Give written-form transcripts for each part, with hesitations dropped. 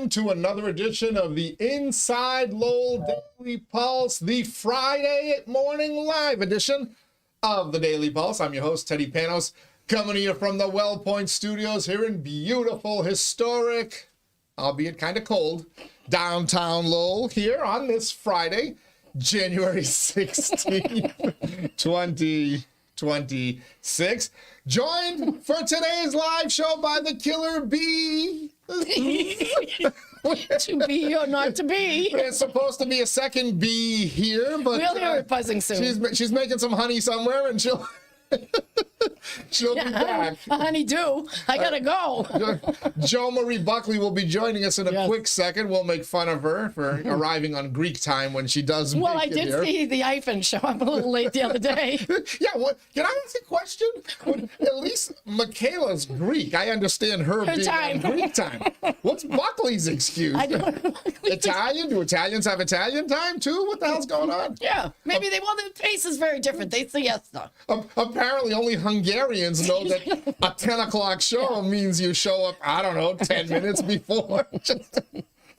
welcome to another edition of the Inside Lowell Daily Pulse, the Friday morning live edition of the Daily Pulse. I'm your host, Teddy Panos, coming to you from the WellPoint Studios here in beautiful, historic, albeit kind of cold, downtown Lowell here on this Friday, January 16th, 2026. Joined for today's live show by the killer bee. To be or not to be. It's supposed to be a second bee here, but we'll hear it buzzing soon. She's making some honey somewhere, and she'll be back. Honey-do, I gotta go. JoMarie Buckley will be joining us in a quick second. We'll make fun of her for arriving on Greek time when she does. Well, I make it did here. see the hyphen show up a little late the other day. Yeah, what? Can I ask a question? At least Michaela's Greek. I understand her being time. on Greek time. What's Buckley's excuse? I don't know. Italian? Do Italians have Italian time too? What the hell's going on? Yeah, maybe the pace is very different. They say yes, though. Apparently, only Hungarians know that a 10 o'clock show means you show up, I don't know, 10 minutes before. Just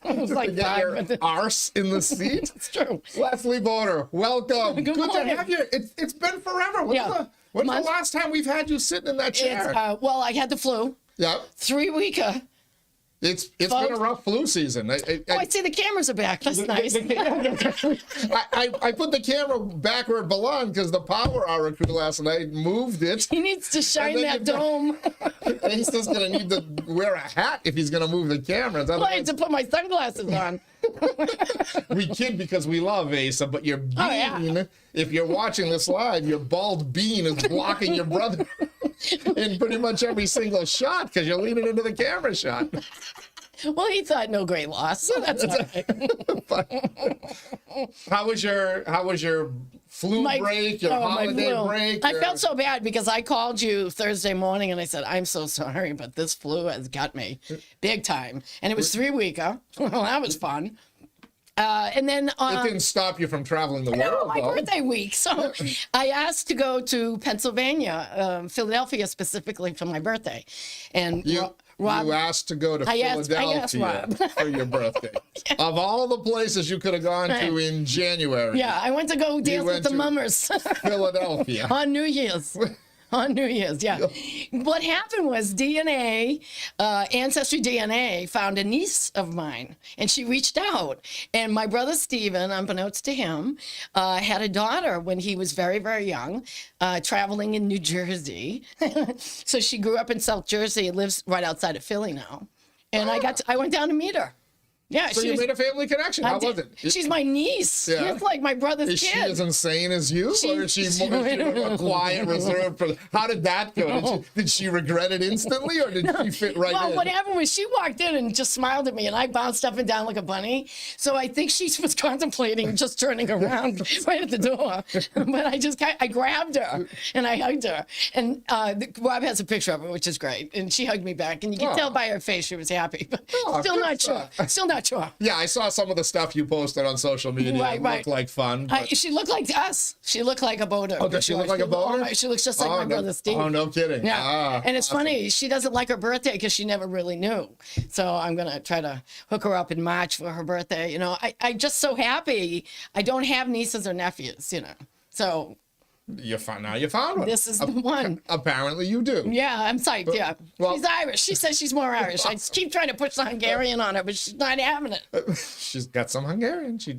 like to get your arse in the seat. It's true. Leslie Bodor, welcome. Good to morning. have you. It's been forever. When's the last time we've had you sitting in that chair? Well, I had the flu. Yeah. 3 weeker. It's been a rough flu season. I see the cameras are back. That's nice. I put the camera back where it belonged because the Power Hour crew last night moved it. He needs to shine that dome. And he's just going to need to wear a hat if he's going to move the cameras. Well, I had to put my sunglasses on. We kid because we love Asa, but your bean, if you're watching this live, your bald bean is blocking your brother in pretty much every single shot because you're leaning into the camera shot. Well, he thought no great loss, so that's all right. How was your flu break, your holiday break? I felt so bad because I called you Thursday morning and I said, I'm so sorry, but this flu has got me big time. And it was 3 weeker. Well, that was fun. And then it didn't stop you from traveling the world. My birthday week. So I asked to go to Pennsylvania, Philadelphia specifically for my birthday. And Rob, you asked to go to Philadelphia for your birthday. Of all the places you could have gone to in January. Yeah, I went to go dance with the mummers. Philadelphia. On New Year's. On New Year's, yeah. What happened was DNA, Ancestry DNA, found a niece of mine, and she reached out. And my brother Stephen, unbeknownst to him, had a daughter when he was very, very young, traveling in New Jersey. So she grew up in South Jersey and lives right outside of Philly now. And I went down to meet her. Yeah, so you made a family connection. How was it? She's my niece. Yeah. She's like my brother's kid. Is she as insane as you, or is she more quiet, reserved? How did that go? Did she regret it instantly, or did she fit right in? Well, what happened was she walked in and just smiled at me, and I bounced up and down like a bunny. So I think she was contemplating just turning around right at the door. But I grabbed her and I hugged her. And Rob has a picture of her, which is great. And she hugged me back, and you can tell by her face she was happy. But still not sure. Still not sure. Yeah, I saw some of the stuff you posted on social media. It looked like fun. She looked like us. She looked like a Bodor. Oh, does she look like a Bodor? She looks just like my brother Steve. Oh, no kidding. Yeah. And it's funny, she doesn't like her birthday because she never really knew. So I'm going to try to hook her up in March for her birthday. You know, I'm just so happy. I don't have nieces or nephews, you know. So you found one. This is the one. Apparently you do. Yeah, I'm psyched. Yeah. Well, she's Irish. She says she's more Irish. I keep trying to push the Hungarian on her, but she's not having it. She's got some Hungarian. She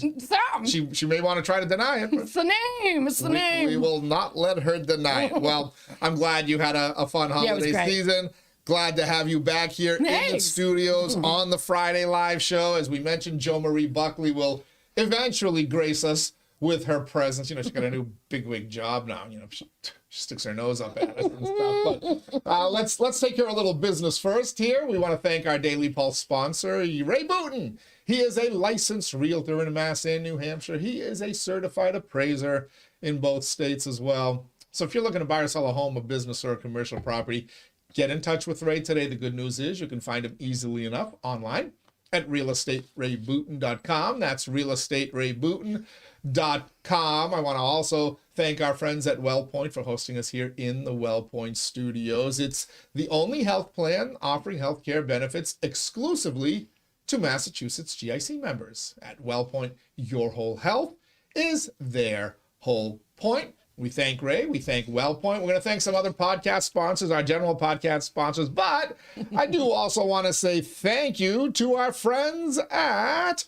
may want to try to deny it. It's the name. It's the name. We will not let her deny it. Well, I'm glad you had a fun holiday season. Glad to have you back here in the studios on the Friday live show. As we mentioned, JoMarie Buckley will eventually grace us with her presence. You know, she's got a new bigwig job now. You know, she sticks her nose up at us and stuff. But let's take care of a little business first here. We want to thank our Daily Pulse sponsor, Ray Booten. He is a licensed realtor in Mass and New Hampshire. He is a certified appraiser in both states as well. So if you're looking to buy or sell a home, a business, or a commercial property, get in touch with Ray today. The good news is you can find him easily enough online at realestaterayBooten.com. That's realestaterayBooten.com. I want to also thank our friends at WellPoint for hosting us here in the WellPoint studios. It's the only health plan offering healthcare benefits exclusively to Massachusetts GIC members. At WellPoint, your whole health is their whole point. We thank Ray. We thank WellPoint. We're going to thank some other podcast sponsors, our general podcast sponsors. But I do also want to say thank you to our friends at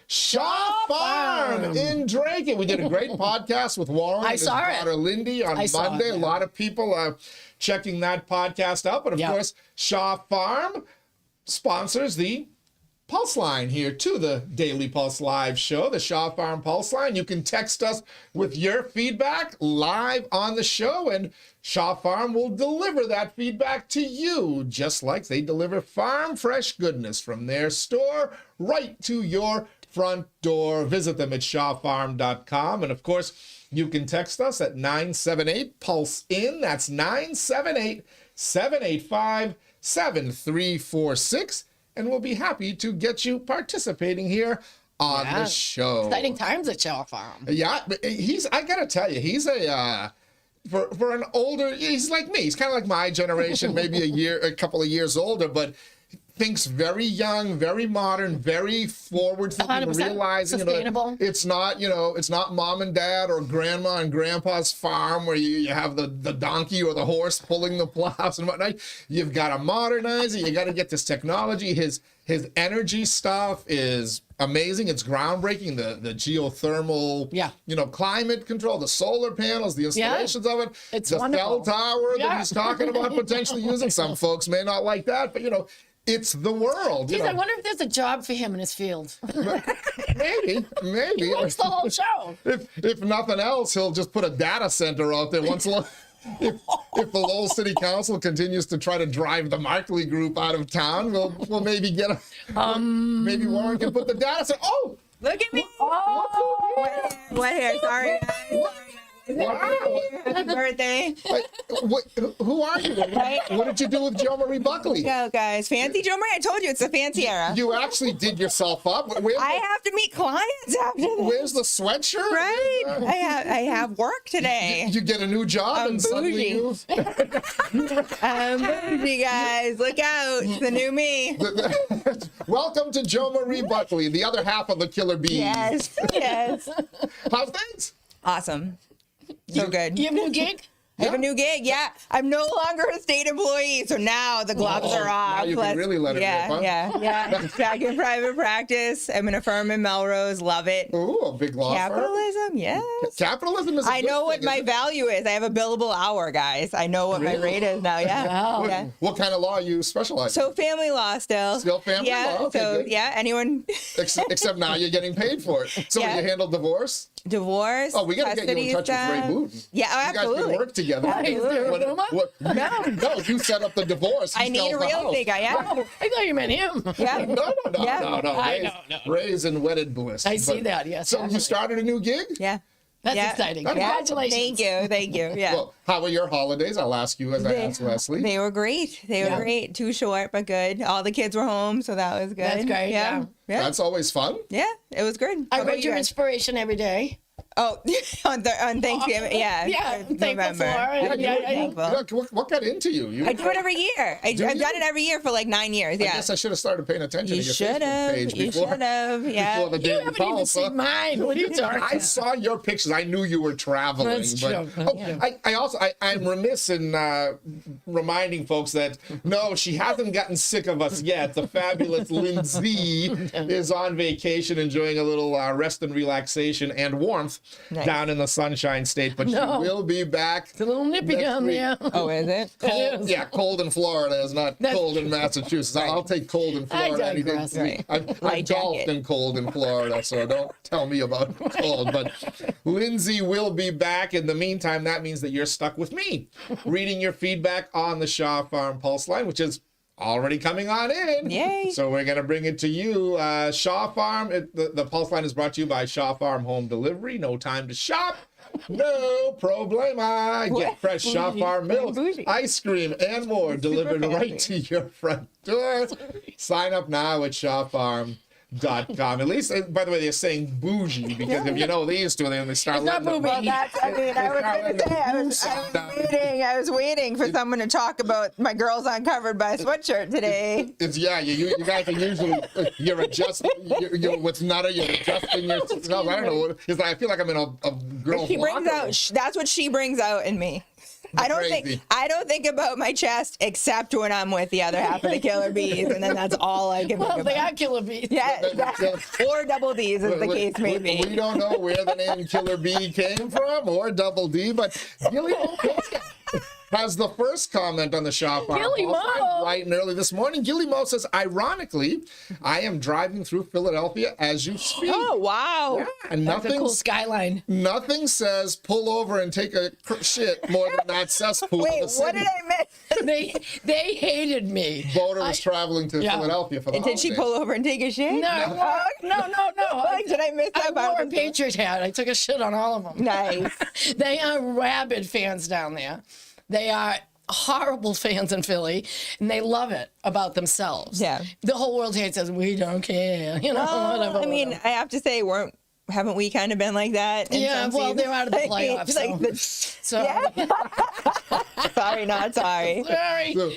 Shaw Farm in Drake. We did a great podcast with Warren and his daughter Lindy on Monday. A lot of people are checking that podcast out. But of course, Shaw Farm sponsors the Pulse line here to the Daily Pulse Live show, the Shaw Farm Pulse line. You can text us with your feedback live on the show, and Shaw Farm will deliver that feedback to you, just like they deliver farm fresh goodness from their store right to your front door. Visit them at shawfarm.com. And of course, you can text us at 978-PULSE-IN. That's 978-785-7346. And we'll be happy to get you participating here on the show. Exciting times at Shaw Farm. Yeah, but I gotta tell you, he's a for an older, he's like me. He's kind of like my generation, maybe a couple of years older, but thinks very young, very modern, very forward thinking, realizing it's not mom and dad or grandma and grandpa's farm where you have the donkey or the horse pulling the plows and whatnot. You've got to modernize it. You got to get this technology. His energy stuff is amazing. It's groundbreaking. The geothermal, climate control, the solar panels, the installations of it, it's the wonderful. cell tower that he's talking about potentially using. Some folks may not like that, but it's the world. Geez, I wonder if there's a job for him in his field. Maybe. He works the whole show. If nothing else, he'll just put a data center out there once. If the Lowell City Council continues to try to drive the Markley Group out of town, we'll maybe get maybe Warren can put the data center. Oh, look at me! What hair? Sorry, guys. Wow. Happy birthday. Who are you? What did you do with JoMarie Buckley? Go, guys. Fancy JoMarie? I told you, it's a fancy era. You actually did yourself up. I have to meet clients after this. Where's the sweatshirt? Right. I have work today. You get a new job and suddenly you... I'm bougie, guys. Look out. It's the new me. Welcome to JoMarie Buckley, the other half of the Killer Bees. Yes. How's things? Awesome. So good. You have a new gig? I have a new gig, I'm no longer a state employee, so now the gloves are off. Now you can really let it rip, huh? Yeah. Back in private practice. I'm in a firm in Melrose. Love it. Ooh, a big law firm. Capitalism, yes. Capitalism is a I good know thing, what my value is. I have a billable hour, guys. I know what my rate is now, Wow. What kind of law you specialize in? So family law still. Still family law? Okay, so, good. anyone. Except now you're getting paid for it. So you handle divorce? Divorce. Oh, we got to get you in touch with Ray Booten. Yeah, absolutely. You guys can work together. No, you set up the divorce. I need a real estate guy, I thought you meant him. Yeah. No. Ray's in wedded bliss. I see that, yes. So you started a new gig? Yeah. That's exciting. Congratulations. Thank you. Yeah. Well, how were your holidays? I'll ask you as I asked Leslie. They were great. They were great. Too short, but good. All the kids were home, so that was good. That's great, yeah. That's always fun. Yeah, it was good. I read your inspiration every day. Oh, on Thanksgiving, yeah. Yeah, November. What got into you? I do it every year. I've done it every year for like 9 years. Yeah. I guess I should have started paying attention You to your should Facebook have. page You before. should have. Yeah. Before the You Daily haven't even Pulse, seen mine. What are you talking about? I saw your pictures. I knew you were traveling. That's but true. I'm remiss in reminding folks that no, she hasn't gotten sick of us yet. The fabulous Lindsay is on vacation, enjoying a little rest and relaxation and warmth down in the Sunshine State, but she will be back. It's a little nippy down there. Oh, is it? Cold, yeah, cold in Florida is not cold in Massachusetts. I'll take cold in Florida any day. Right. I golfed in cold in Florida, so don't tell me about cold. But Lindsay will be back. In the meantime, that means that you're stuck with me, reading your feedback on the Shaw Farm Pulse line, which is already coming on in. Yay. So we're going to bring it to you. Shaw Farm, the Pulse line is brought to you by Shaw Farm Home Delivery. No time to shop. No problema. Get fresh Shaw Farm milk, ice cream, and more delivered right to your front door. Sign up now at shawfarm.com. At least, by the way, they're saying bougie because if you know these two, they start. It's not bougie. Well, I was waiting for someone to talk about my girls uncovered by a sweatshirt today. You guys are usually you're adjusting. You're with Nutter. You're adjusting yourself. I don't know. It's like I feel like I'm in a girl. She brings out. That's what she brings out in me. I don't think about my chest except when I'm with the other half of the Killer Bees, and then that's all I can think about. They are Killer Bees. Yeah, or Double D's as the case may be. We don't know where the name Killer Bee came from or Double D, but Gilly has the first comment on the shop. Gilly Mo. Right and early this morning. Gilly Mo says, ironically, I am driving through Philadelphia as you speak. Oh, wow. Yeah, and That's a cool skyline. Nothing says pull over and take a shit more than that cesspool. Wait, what did I miss? They hated me. Bodor was traveling to Philadelphia for the holidays. Did she pull over and take a shit? No. Did I miss that? I wore a Patriot hat. I took a shit on all of them. Nice. They are rabid fans down there. They are horrible fans in Philly, and they love it about themselves. Yeah. The whole world hates us. We don't care. Whatever. I mean, I have to say, haven't we kind of been like that? Yeah, well, they're out of the playoffs. Sorry, not sorry. Sorry. So,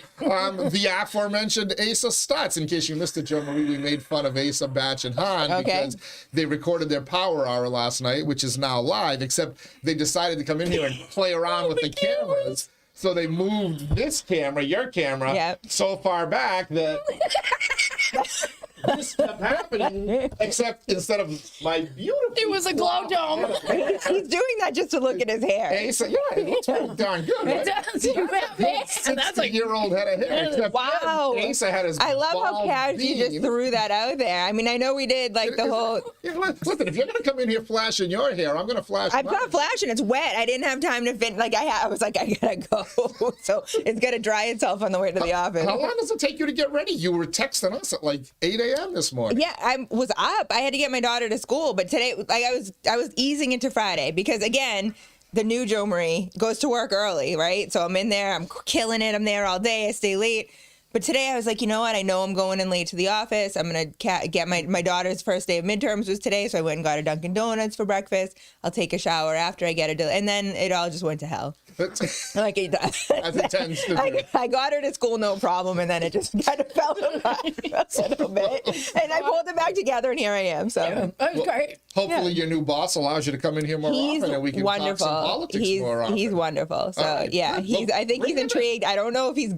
the aforementioned Asa Stutz. In case you missed it, JoMarie, we made fun of Asa, Batch, and Han because they recorded their Power Hour last night, which is now live, except they decided to come in here and play around with the cameras. So they moved this camera, your camera, so far back that this kept happening, except instead of my beautiful... It was a glow dome. He's doing that just to look at his hair. Asa, it looks pretty darn good, right? It does. You have hair. That's like... 60-year-old head of hair. Except wow. Asa had his I love how casually you just threw that out there. I mean, I know we did like the whole... Listen, if you're going to come in here flashing your hair, I'm going to flash I'm mine. not flashing. It's wet. I didn't have time to fit. Like, I was like, I gotta go. So it's got to dry itself on the way to the office. How long does it take you to get ready? You were texting us at like 8 a.m. this morning. Yeah, I was up. I had to get my daughter to school, but today, like, I was easing into Friday because again, the new JoMarie goes to work early, right? So I'm in there. I'm killing it. I'm there all day. I stay late. But today I was like, you know what? I know I'm going in late to the office. I'm going to get my daughter's first day of midterms was today. So I went and got a Dunkin' Donuts for breakfast. I'll take a shower after I get it. And then it all just went to hell. Like it does. As it tends to do. I got her to school, no problem. And then it just kind of fell apart a little bit. And I pulled it back together and here I am. So That was great. Hopefully your new boss allows you to come in here more often and we can talk some politics more often. He's wonderful. So I think he's intrigued. I don't know if he's...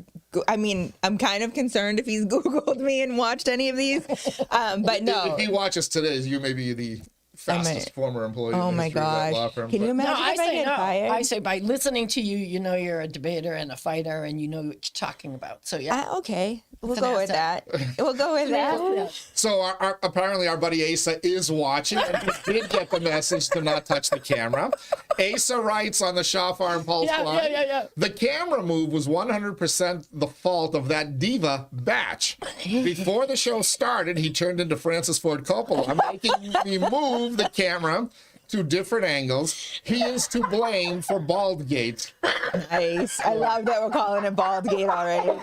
I mean, I'm kind of concerned if he's Googled me and watched any of these, but no. If he watches today, you may be the fastest former employee. Oh my gosh! Can you imagine if I get fired? I say by listening to you, you know you're a debater and a fighter, and you know what you're talking about. So okay, we'll go with that. We'll go with that. So apparently our buddy Asa is watching, and he did get the message to not touch the camera. Asa writes on the Shaw Farm Pulse line, the camera move was 100% the fault of that diva Batch. Before the show started, he turned into Francis Ford Coppola, making me move the camera to different angles. He is to blame for Baldgate. Nice. I love that we're calling it Baldgate already.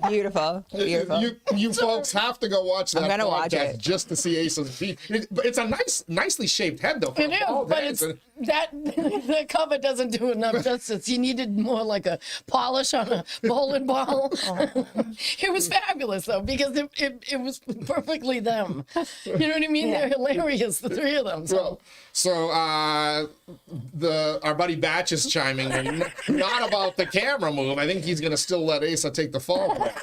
Beautiful. Beautiful. You folks have to go watch that podcast watch it. just to see Asa's feet. It's a nicely shaped head, though. It is, but it's the cover doesn't do enough justice. You needed more like a polish on a bowling ball. It was fabulous, though, because it was perfectly them. You know what I mean? They're hilarious, the three of them. So our buddy Batch is chiming in, not about the camera move. I think he's going to still let Asa take the fall for it.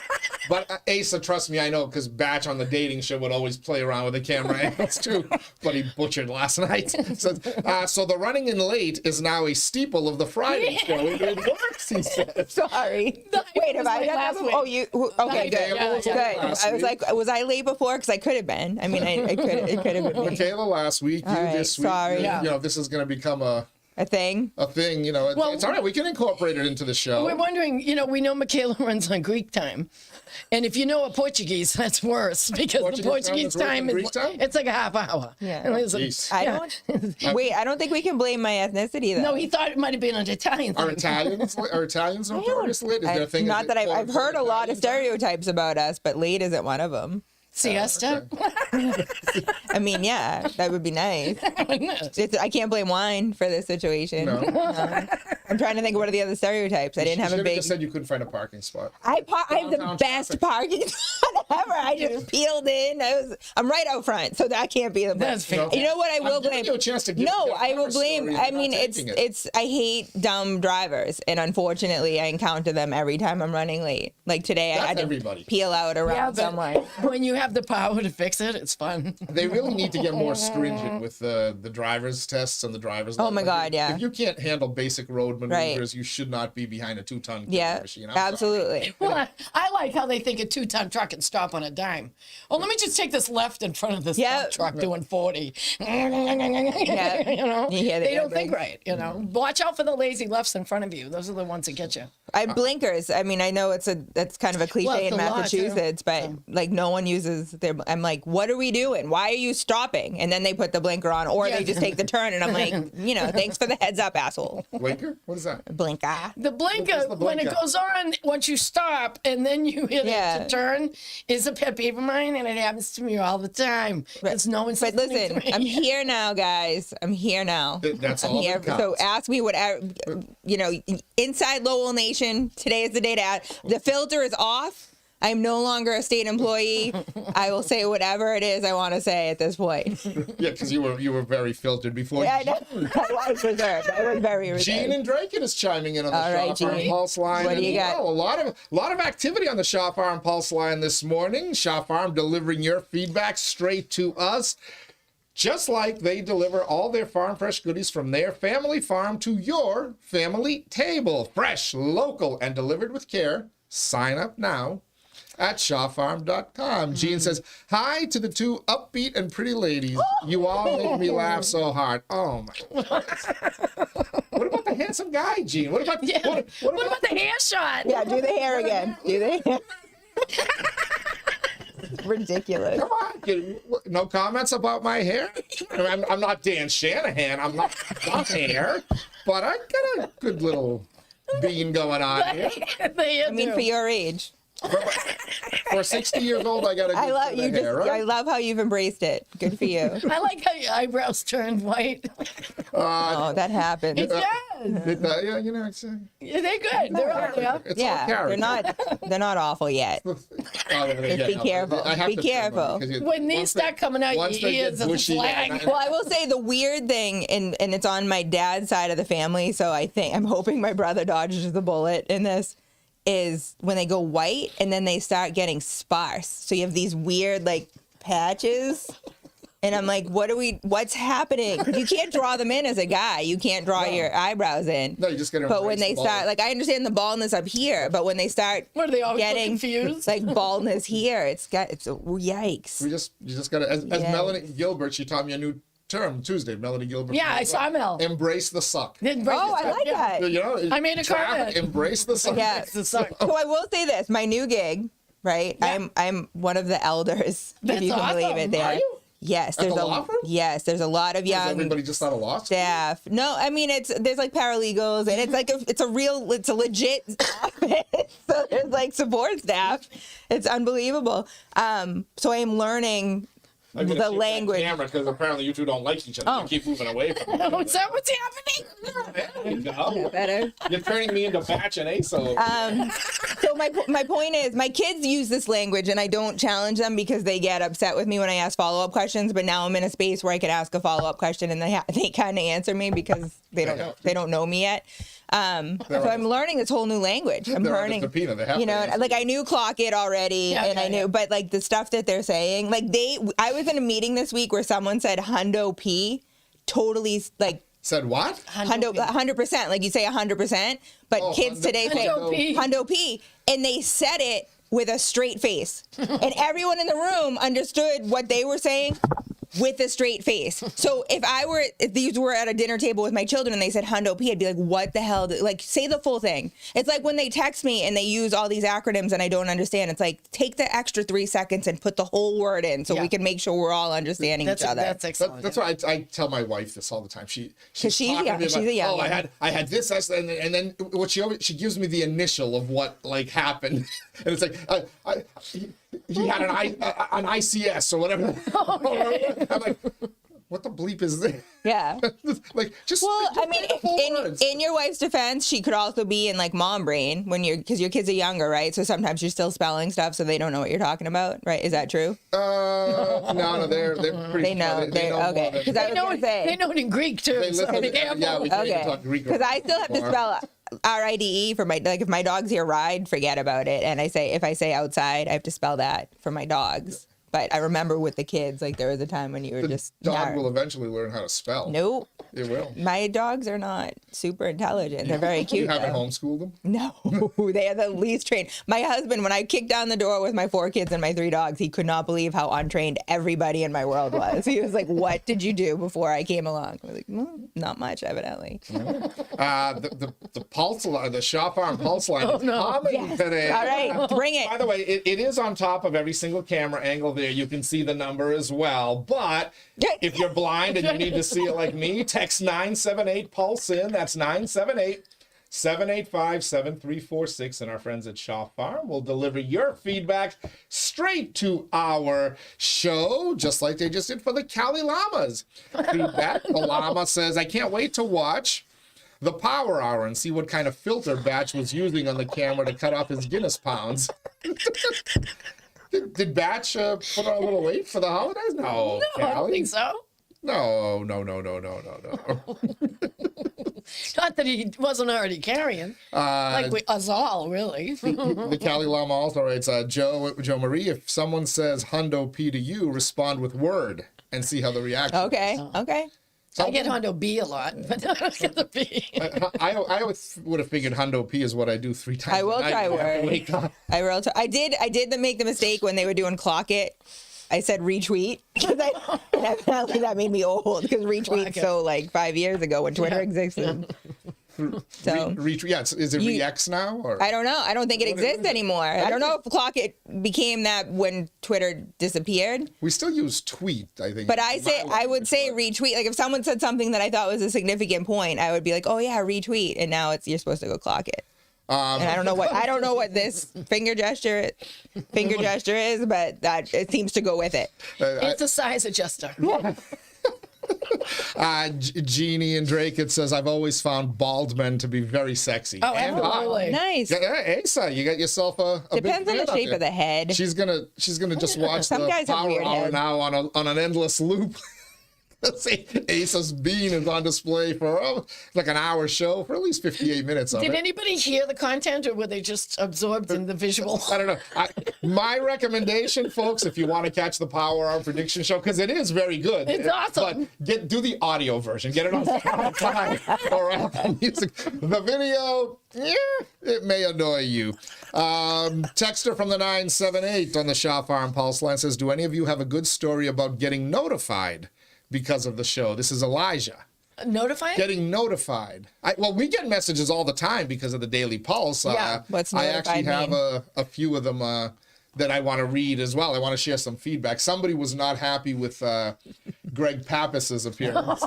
But Asa, trust me, I know, because Batch on the dating show would always play around with the camera angles too. But he butchered last night. So the running in late is now a steeple of the Friday show. It works, he said. Sorry. Wait, have I done that? Oh, you? Okay, good. I was like, was I late before? Because I could have been. I mean, it could have been me. Michaela last week, you this week. Sorry. You know, this is going to become a thing. You know, it's all right. We can incorporate it into the show. We're wondering, you know, we know Michaela runs on Greek time. And if you know a Portuguese, that's worse because the Portuguese time is it's like a half hour. Yeah. I don't think we can blame my ethnicity though. No, he thought it might have been an Italian thing. Are Italians notorious late? Is there a thing? Not that I've heard a lot of stereotypes about us, but late isn't one of them. Siesta? I mean, yeah, that would be nice. I can't blame wine for this situation. No. I'm trying to think of what are the other stereotypes. I didn't have a big. Just said you couldn't find a parking spot. I have the Downtown best traffic. parking spot ever. I just peeled in. I'm right out front, so that can't be the That's problem. fantastic. You know what I will I'm giving blame? you a chance to give No, your I will horror blame. story, I you're mean, not it's taking it. it's. I hate dumb drivers, and unfortunately, I encounter them every time I'm running late. Like today, I That's had to everybody. peel out around Yeah, but somewhere. when you have the power to fix it, it's fun. They really need to get more stringent with the driver's tests and the driver's. Oh my God, yeah. If you can't handle basic road maneuvers, you should not be behind a 2-ton Yeah, machine. I'm sorry. absolutely. Well, I like how they think a 2-ton truck can stop on a dime. Oh, let me just take this left in front of this dump truck doing 40. You know, You hear the they don't air think brakes. right. You know, watch out for the lazy lefts in front of you. Those are the ones that get you. I have blinkers. I mean, I know that's kind of a cliche Well, in the law, too. Massachusetts, but like no one uses their. I'm like, what are we doing? Why are you stopping? And then they put the blinker on, or Yeah. they just take the turn, and I'm like, thanks for the heads up, asshole. Blinker? What is that? Blinker. The blinker, the when it blinker? goes on, once you stop and then you hit Yeah. it to turn, is a pet peeve of mine, and it happens to me all the time. Because no one's But listening listen, to me. I'm here now, guys. I'm here now. That's I'm all here. that counts. So ask me whatever, inside Lowell Nation, today is the day to ask. The filter is off. I'm no longer a state employee. I will say whatever it is I want to say at this point. Yeah, because you were very filtered before. Yeah, I know. I was reserved. I was very reserved. Gene and Draken is chiming in on the All right, Shop Farm Gene. Pulse line. What do you got? A lot of activity on the Shop Farm Pulse line this morning. Shop Farm delivering your feedback straight to us. Just like they deliver all their farm fresh goodies from their family farm to your family table. Fresh, local, and delivered with care. Sign up now at shopfarm.com. Gene says, hi to the two upbeat and pretty ladies. You all make me laugh so hard. Oh, my God. What about the handsome guy, Gene? What about, Yeah. what What about the hair shot? Yeah, do the hair again. Do the hair. Ridiculous. Come on, no comments about my hair? I'm not Dan Shanahan. I'm not hair, but I got a good little bean going on here. I mean, for your age. For 60 years old, I got a good I love set you. of hair, right? I love how you've embraced it. Good for you. I like how your eyebrows turned white. Oh, that happens. It does. Yeah, it's, Yeah, they're good. They're all there. it's all Yeah, character. they're not awful yet. Be careful. Be careful. When these start coming out your ears, it's a flag. Well, I will say the weird thing, and it's on my dad's side of the family, so I'm hoping my brother dodges the bullet in this, is when they go white and then they start getting sparse. So you have these weird like patches. And I'm like, what's happening? Because you can't draw them in as a guy. You can't draw your eyebrows in. No, you just gotta But when embrace they the start, bald. like, I understand the baldness up here, but when they start What are they all getting confused? like baldness here, it's yikes. You just gotta, as Yeah. Melanie Gilbert, she taught me a new term Tuesday. Melanie Gilbert. Yeah, I saw Mel. Embrace the suck. Didn't break Oh, his I foot, like yeah. that. You know, I made a traffic, comment. Embrace the suck. Yeah. It's the suck. So I will say this: my new gig, right? Yeah. I'm one of the elders. That's if you can believe awesome. it. There. Are you? Yes, At the there's law firm? there's a lot of Is young everybody just out of law school? staff. No, I mean there's like paralegals and it's a legit office. So there's like support staff. It's unbelievable. So I am learning I'm gonna the keep language. that camera because apparently you two don't like each other. Oh. You keep moving away from each Oh, other. is that what's happening? There you go. Better. You're turning me into Batch and Asa. So my point is, my kids use this language, and I don't challenge them because they get upset with me when I ask follow-up questions. But now I'm in a space where I can ask a follow-up question, and they kind of answer me because they don't know me yet. So I'm learning this whole new language. I'm They're under learning, subpoena. They have to you know, answer. like I knew clock it already, Yeah, and yeah, I knew, yeah. but like the stuff that they're saying, like I was in a meeting this week where someone said hundo p, totally like. Said what? 100%, like you say 100%, but Oh, kids today say Hundo P. hundo p, and they said it with a straight face, and everyone in the room understood what they were saying with a straight face. So if these were at a dinner table with my children and they said hundo p, I'd be like, what the hell? Like, say the full thing. It's like when they text me and they use all these acronyms and I don't understand. It's like, take the extra 3 seconds and put the whole word in so Yeah. we can make sure we're all understanding each other. That's excellent. That's why I tell my wife this all the time. She's she's talking to me she's about, a young oh, one. I had this, and then what she gives me the initial of what like happened, and it's like he had an ICS or whatever. Okay. I'm like, what the bleep is this? Yeah. Like, just Well, just I mean, say the full words. in your wife's defense, she could also be in like mom brain because your kids are younger, right? So sometimes you're still spelling stuff, so they don't know what you're talking about, right? Is that true? No, they're pretty. They know. They know okay. more Because than, I was gonna say. They know it in Greek too. they so listen. be careful. Yeah, we can't even Okay. talk Greek. Because I still have to spell RIDE for my, like, if my dog's here, ride, forget about it. And if I say outside, I have to spell that for my dogs. But I remember with the kids, like, there was a time when you were The just dog will eventually learn how to spell. Nope. It will. My dogs are not super intelligent. They're very cute. You haven't though. homeschooled them? No, they are the least trained. My husband, when I kicked down the door with my 4 kids and my 3 dogs, he could not believe how untrained everybody in my world was. He was like, "What did you do before I came along?" I was like, "Not much, evidently." The pulse line, the Shop Arm pulse line is coming today. All right, bring it. By the way, it is on top of every single camera angle there. You can see the number as well. But if you're blind and you need to see it like me, text 978 pulse in. That's 978-785-7346. And our friends at Shaw Farm will deliver your feedback straight to our show, just like they just did for the Cali Llamas. Feedback. The llama says, "I can't wait to watch the Power Hour and see what kind of filter Batch was using on the camera to cut off his Guinness pounds." Did Batch put on a little weight for the holidays? No, I don't think so. No. Not that he wasn't already carrying. Us all, really. The Cali Llama also writes, JoMarie, if someone says Hundo P to you, respond with word and see how the reaction is. Okay. I get Hundo B a lot, but I don't get the B. I always would have figured Hundo P is what I do 3 times. I will try word. Wake up. I will. I did make the mistake when they were doing Clock It. I said retweet because evidently that made me old because retweet so like 5 years ago when Twitter existed. So is it Re-X now? Or? I don't know. I don't think it exists anymore. I don't know if Clock It became that when Twitter disappeared. We still use tweet, I think. But I would say retweet. Like if someone said something that I thought was a significant point, I would be like, "Oh yeah, retweet." And now you're supposed to go Clock It. And I don't know what this finger gesture is, but that it seems to go with it. It's a size adjuster. Jeannie and Drake, it says, "I've always found bald men to be very sexy." Oh, absolutely. Nice. Yeah, Asa, you got yourself a Depends big on the shape of the head. She's gonna just watch Some the guys have Power weird Hour heads. now on an endless loop. Let's see, Asa's bean is on display for like an hour show for at least 58 minutes of Did it. anybody hear the content, or were they just absorbed in the visual? I don't know. My recommendation, folks, if you want to catch the Power Hour prediction show, because it is very good. It's awesome. But do the audio version. Get it on Spotify or Apple Music. The video, it may annoy you. Texter from the 978 on the Shaw Farm Pulse line says, "Do any of you have a good story about getting notified because of the show?" This is Elijah. Notified? Getting notified. Well, we get messages all the time because of the Daily Pulse. Yeah, what's I notified actually have mean? a few of them that I want to read as well. I want to share some feedback. Somebody was not happy with Greg Pappas's appearance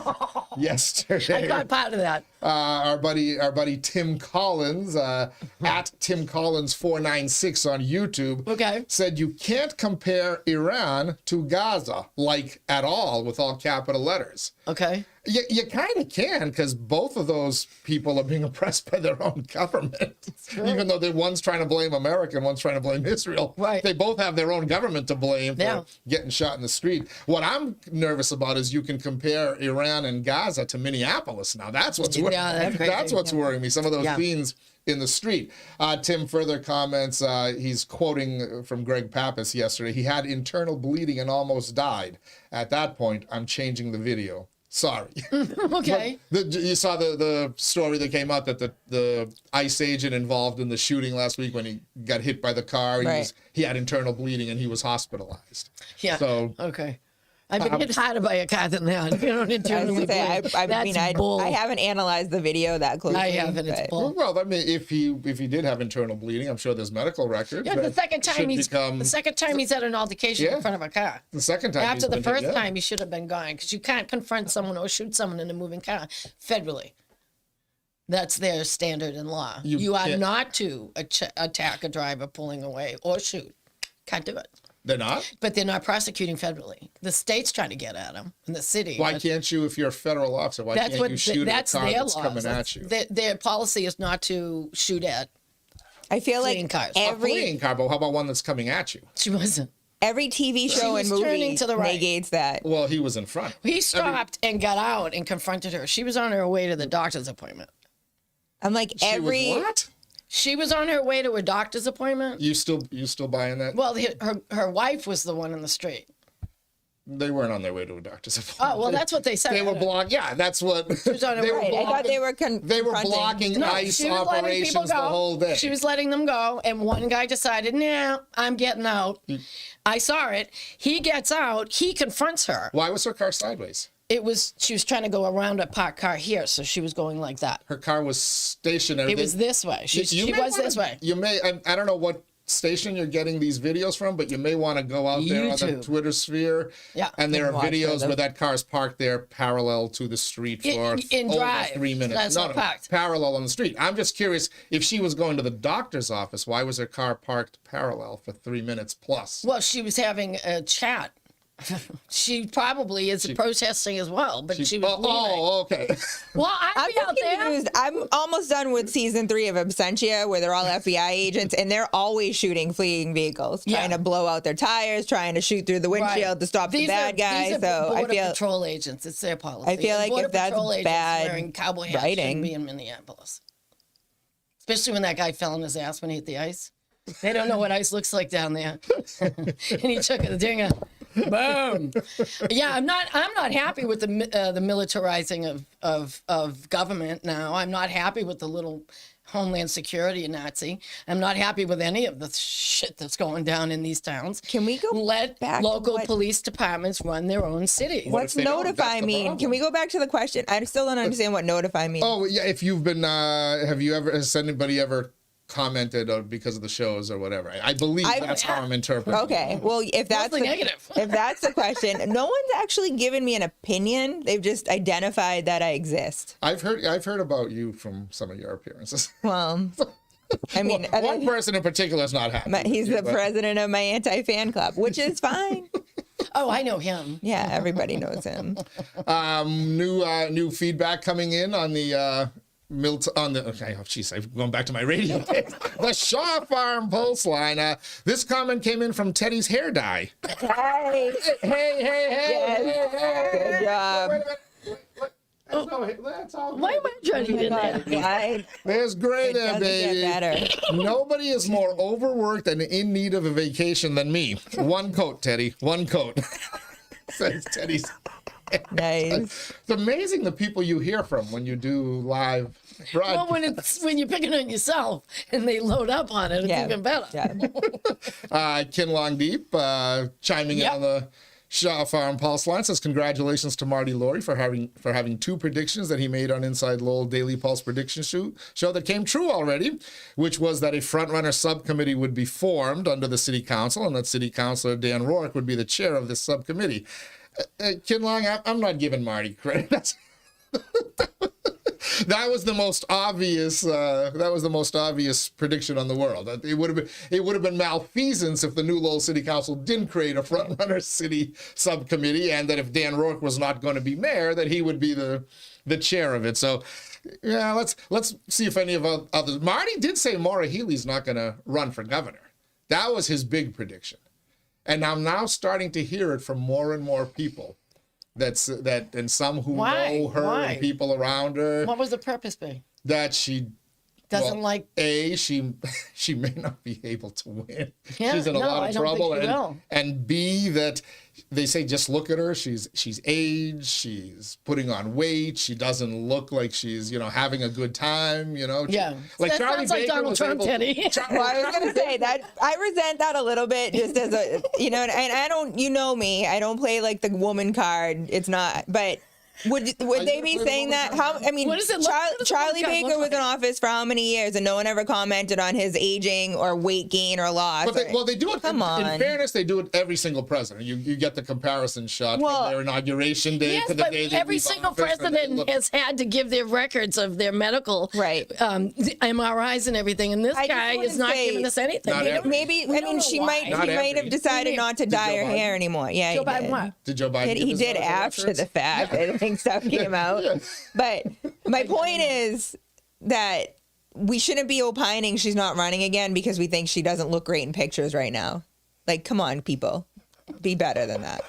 yesterday. I got part of that. Our buddy Tim Collins at Tim Collins 496 on YouTube said you can't compare Iran to Gaza like at all with all capital letters. Okay. You kind of can, because both of those people are being oppressed by their own government. Even though one's trying to blame America and one's trying to blame Israel. Right. They both have their own government to blame for getting shot in the street. What I'm nervous about is you can compare Iran and Gaza to Minneapolis now. That's what's worrying me. Some of those scenes in the street. Tim further comments, he's quoting from Greg Pappas yesterday. "He had internal bleeding and almost died. At that point, I'm changing the video. Sorry." Okay. You saw the story that came out that the ICE agent involved in the shooting last week when he got hit by the car, he had internal bleeding and he was hospitalized. Yeah. So okay. I've been hit harder by a car than that. You don't internally bleed. I haven't analyzed the video that closely. I haven't. It's bull. Well, I mean, if he did have internal bleeding, I'm sure there's medical records. Yeah, the second time he's had an altercation in front of a car. The second time. After the first time, he should have been gone, because you can't confront someone or shoot someone in a moving car federally. That's their standard in law. You are not to attack a driver pulling away or shoot. Can't do it. They're not? But they're not prosecuting federally. The state's trying to get at them, and the city. Why can't you, if you're a federal officer, why can't you shoot at a car that's coming at you? Their policy is not to shoot at I feel like cars. A fleeing car, but how about one that's coming at you? She wasn't. Every TV show and movie negates that. Well, he was in front. He stopped and got out and confronted her. She was on her way to the doctor's appointment. I'm like, what? She was on her way to a doctor's appointment. You still buying that? Well, her wife was the one in the street. They weren't on their way to a doctor's appointment. Oh, well, that's what they said. They were blocking. Yeah, that's what. She was on her way. I thought they were They were blocking ICE operations the whole day. She was letting them go, and one guy decided, nah, I'm getting out. I saw it. He gets out. He confronts her. Why was her car sideways? She was trying to go around a parked car here, so she was going like that. Her car was stationary. It was this way. She was this way. You may, I don't know what station you're getting these videos from, but you may want to go out there on the Twitter sphere. Yeah. And there are videos where that car's parked there parallel to the street for over 3 minutes. That's parked. Parallel on the street. I'm just curious, if she was going to the doctor's office, why was her car parked parallel for 3 minutes plus? Well, she was having a chat. She probably is protesting as well, but she was leaving. Oh, okay. Well, I'm out there. I'm almost done with season 3 of Absentia, where they're all FBI agents, and they're always shooting fleeing vehicles, trying to blow out their tires, trying to shoot through the windshield to stop the bad guys. These are Border Patrol agents. It's their policy. I feel like if that's bad wearing cowboy hats shouldn't be in Minneapolis, especially when that guy fell on his ass when he hit the ice. They don't know what ice looks like down there, and he took a dinger. Boom. Yeah, I'm not happy with the militarizing of government now. I'm not happy with the little Homeland Security Nazi. I'm not happy with any of the shit that's going down in these towns. Can we go let back local police departments run their own cities? What's notify mean? Can we go back to the question? I still don't understand what notify means. Oh yeah, if you've been, has anybody ever commented because of the shows or whatever? I believe that's how I'm interpreting. Okay, well, if that's negative. If that's the question, no one's actually given me an opinion. They've just identified that I exist. I've heard about you from some of your appearances. Well, I mean, one person in particular is not happy. He's the president of my anti-fan club, which is fine. Oh, I know him. Yeah, everybody knows him. New feedback coming in on the. I'm going back to my radio days. The Shaw Farm Pulse line. This comment came in from Teddy's hair dye. Hey. Hey. Good job. That's all. Why am I trying to get that? There's gray there, baby. Get better. Nobody is more overworked and in need of a vacation than me. One coat, Teddy. One coat. Says Teddy's. Nice. It's amazing the people you hear from when you do live broadcasts. Well, when you're picking on yourself and they load up on it, it's even better. Yeah. 𝐃𝐚𝐢𝐥𝐲 chiming in on the Shaw Farm Pulse line says, congratulations to Marty Laurie for having 2 predictions that he made on Inside Lowell Daily Pulse prediction show that came true already, which was that a frontrunner subcommittee would be formed under the city council and that city councilor Dan Rourke would be the chair of this subcommittee. 𝐃𝐚𝐢𝐥𝐲, I'm not giving Marty credit. That was the most obvious. That was the most obvious prediction on the world. It would have been malfeasance if the new Lowell City Council didn't create a frontrunner city subcommittee, and that if Dan Rourke was not going to be mayor, that he would be the chair of it. So, yeah, let's see if any of others. Marty did say Maura Healey's not going to run for governor. That was his big prediction. And I'm now starting to hear it from more and more people. And some who know her and people around her. What was the purpose be? That she doesn't like. She may not be able to win. Yeah, she's in a lot of trouble. Think she will. And B, that they say just look at her. She's aged. She's putting on weight. She doesn't look like she's having a good time. Yeah, like that Charlie sounds like Baker Donald Trump, Teddy. Well, I was gonna say that I resent that a little bit, just as a and I don't, me, I don't play like the woman card. It's not, but Would they be saying that? I mean, What is it? Charlie What does it Baker look was in office for how many years, and no one ever commented on his aging or weight gain or loss. But they do it. Come on. In fairness, they do it every single president. You get the comparison shot from their inauguration day Yes, to the but day they every leave single office, and president has had to give their records of their medical MRIs and everything, and this guy is not giving us anything. Maybe, I mean, she might have decided not to dye her hair anymore. Yeah, Joe Biden what? Did Joe Biden? He did after the fact. I think stuff came out. But my point is that we shouldn't be opining she's not running again because we think she doesn't look great in pictures right now. Like, come on, people. Be better than that.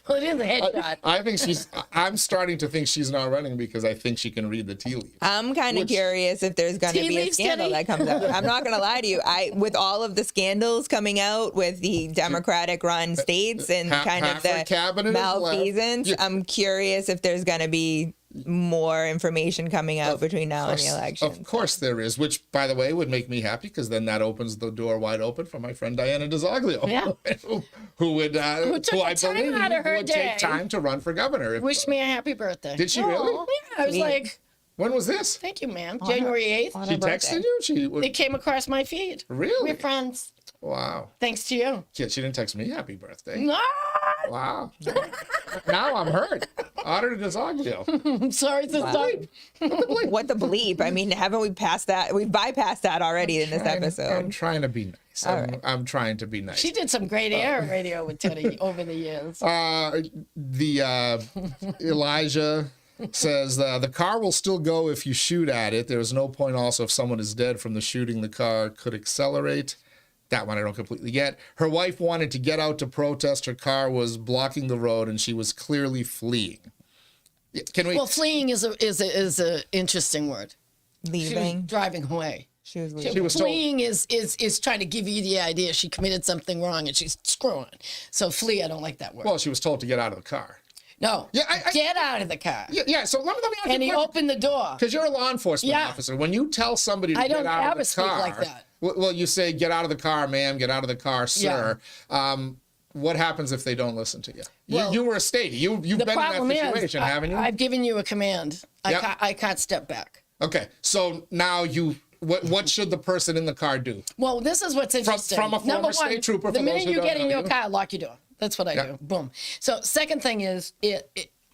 Well, it is a headshot. I'm starting to think she's not running because I think she can read the tea leaves. I'm kind of curious if there's going to be a scandal that comes out. I'm not going to lie to you. With all of the scandals coming out with the Democratic-run states and kind of the malfeasance, I'm curious if there's going to be more information coming out between now and the election. Of course there is, which, by the way, would make me happy because then that opens the door wide open for my friend Diana 𝐷eZoglio, who I believe would take time to run for governor. Wish me a happy birthday. Did she really? Yeah, I was like... When was this? Thank you, ma'am. January 8th. She texted you? It came across my feed. Really? We're friends. Wow. Thanks to you. Yeah, she didn't text me happy birthday. No! Wow. Now I'm hurt. Honor to 𝐷eZoglio. I'm sorry to stop. What the bleep? I mean, haven't we passed that? We've bypassed that already in this episode. I'm trying to be nice. I'm trying to be nice. She did some great air radio with Teddy over the years. Elijah says the car will still go if you shoot at it. There's no point also if someone is dead from the shooting, the car could accelerate. That one I don't completely get. Her wife wanted to get out to protest. Her car was blocking the road and she was clearly fleeing. Can we? Well, fleeing is a interesting word. Leaving. She was driving away. She was leaving. Fleeing is trying to give you the idea she committed something wrong and she's screwing. So flee, I don't like that word. Well, she was told to get out of the car. No. Yeah, get out of the car. Yeah. So let me ask you. And he opened the door. Because you're a law enforcement officer. When you tell somebody to get out of the car, I don't ever speak like that. Well, you say, "Get out of the car, ma'am. Get out of the car, sir." Yeah. What happens if they don't listen to you? Well, you were a statey. You've been in that situation, haven't you? I've given you a command. Yep. I can't step back. Okay. So now what should the person in the car do? Well, this is what's interesting. From a former state trooper. The minute you get in your car, lock your door. That's what I do. Boom. So second thing is,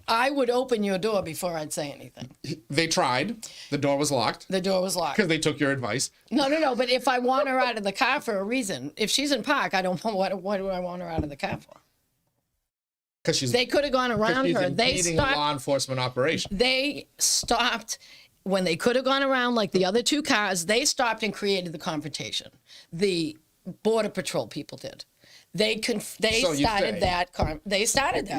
I would open your door before I'd say anything. They tried. The door was locked. The door was locked. Because they took your advice. No. But if I want her out of the car for a reason, if she's in park, I don't know what do I want her out of the car for? Because they could have gone around her. They stopped. Law enforcement operation. They stopped when they could have gone around like the other two cars. They stopped and created the confrontation. The Border Patrol people did. They started that.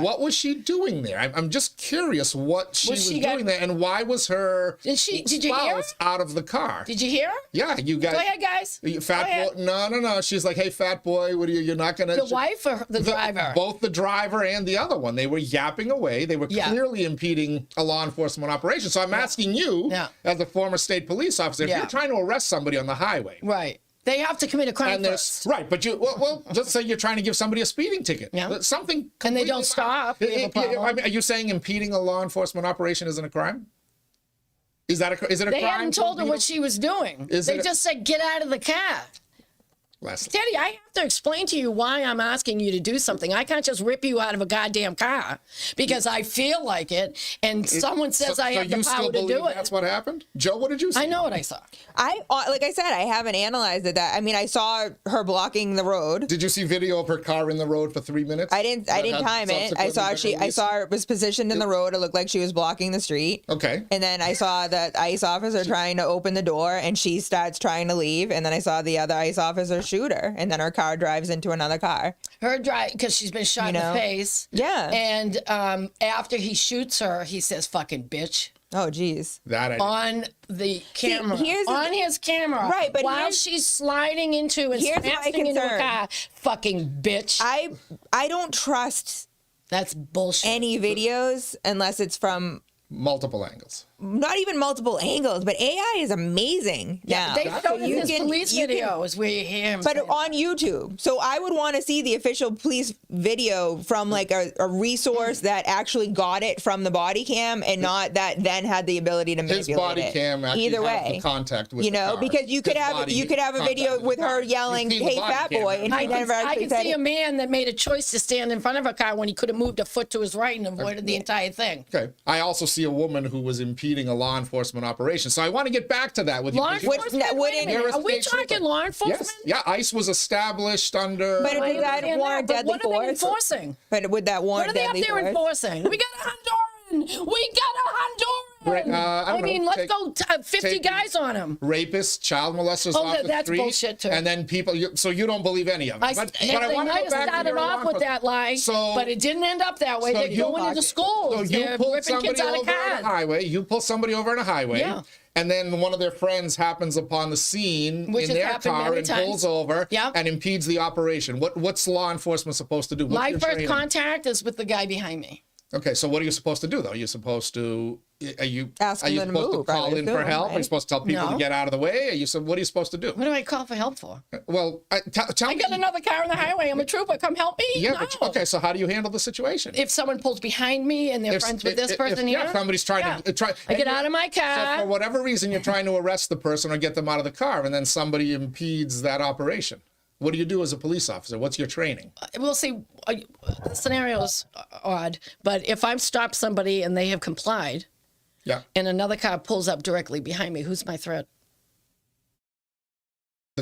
What was she doing there? I'm just curious what she was doing there, and why was her spouse out of the car? Did you hear her? Yeah, you guys. Go ahead, guys. Fat boy. No. She's like, hey, fat boy, what are you? You're not gonna. The wife or the driver? Both the driver and the other one. They were yapping away. They were clearly impeding a law enforcement operation. So I'm asking you, as a former state police officer, if you're trying to arrest somebody on the highway, right? They have to commit a crime first. Right, but just say you're trying to give somebody a speeding ticket. Yeah. Something. And they don't stop. I mean, are you saying impeding a law enforcement operation isn't a crime? Is it a crime? They hadn't told her what she was doing. They just said, get out of the car. Teddy, I have to explain to you why I'm asking you to do something. I can't just rip you out of a goddamn car because I feel like it, and someone says I have the power to do it. That's what happened? Joe, what did you see? I know what I saw. Like I said, I haven't analyzed it. I mean, I saw her blocking the road. Did you see video of her car in the road for 3 minutes? I didn't time it. I saw it was positioned in the road. It looked like she was blocking the street. Okay. And then I saw the ICE officer trying to open the door, and she starts trying to leave. And then I saw the other ICE officer shoot her, and then her car drives into another car. Her drive, because she's been shot in the face. Yeah. And after he shoots her, he says, "Fucking bitch." Oh, geez. On the camera. On his camera. Right, but while she's sliding into and smashing into a car, fucking bitch. I don't trust that's bullshit. any videos unless it's from multiple angles. not even multiple angles, but AI is amazing now. They showed us his police videos where you hear him. But on YouTube. So I would want to see the official police video from like a resource that actually got it from the body cam and not that then had the ability to manipulate his body cam actually either way. has the contact with you know, the car. because you could have a video with her yelling, "Hey, fat boy," and he never I actually can said see a man that made a choice to stand in front of a car when he could have moved a foot to his right and avoided the entire thing. Okay. I also see a woman who was impeding a law enforcement operation. So I want to get back to that with you. Law enforcement? Are we talking law enforcement? Yes. Yeah, ICE was established under... But does that warrant deadly force? What are they enforcing? But would that warrant deadly force? What are they up there enforcing? We got a Honduran! We got a Honduran! I mean, let's go 50 guys on him. Rapists, child molesters off the street. That's bullshit too. And then people, so you don't believe any of it. But I want to go back to started off with that lie, but it didn't end up that way. They're going into schools. So you pull somebody over on a highway. You pull somebody over on a highway. Yeah. And then one of their friends happens upon the scene in their car and pulls over and impedes the operation. What's law enforcement supposed to do? My first contact is with the guy behind me. Okay, so what are you supposed to do, though? Are you supposed to ask them to call in for help? Are you supposed to tell people to get out of the way? What are you supposed to do? What do I call for help for? Well, tell me. I got another car on the highway. I'm a trooper. Come help me. Yeah, no. okay, so how do you handle the situation? If someone pulls behind me and they're friends with this person here? Yeah, somebody's trying to... I get out of my car. So for whatever reason, you're trying to arrest the person or get them out of the car, and then somebody impedes that operation. What do you do as a police officer? What's your training? We'll see. The scenario's odd, but if I've stopped somebody and they have complied, and another car pulls up directly behind me, who's my threat?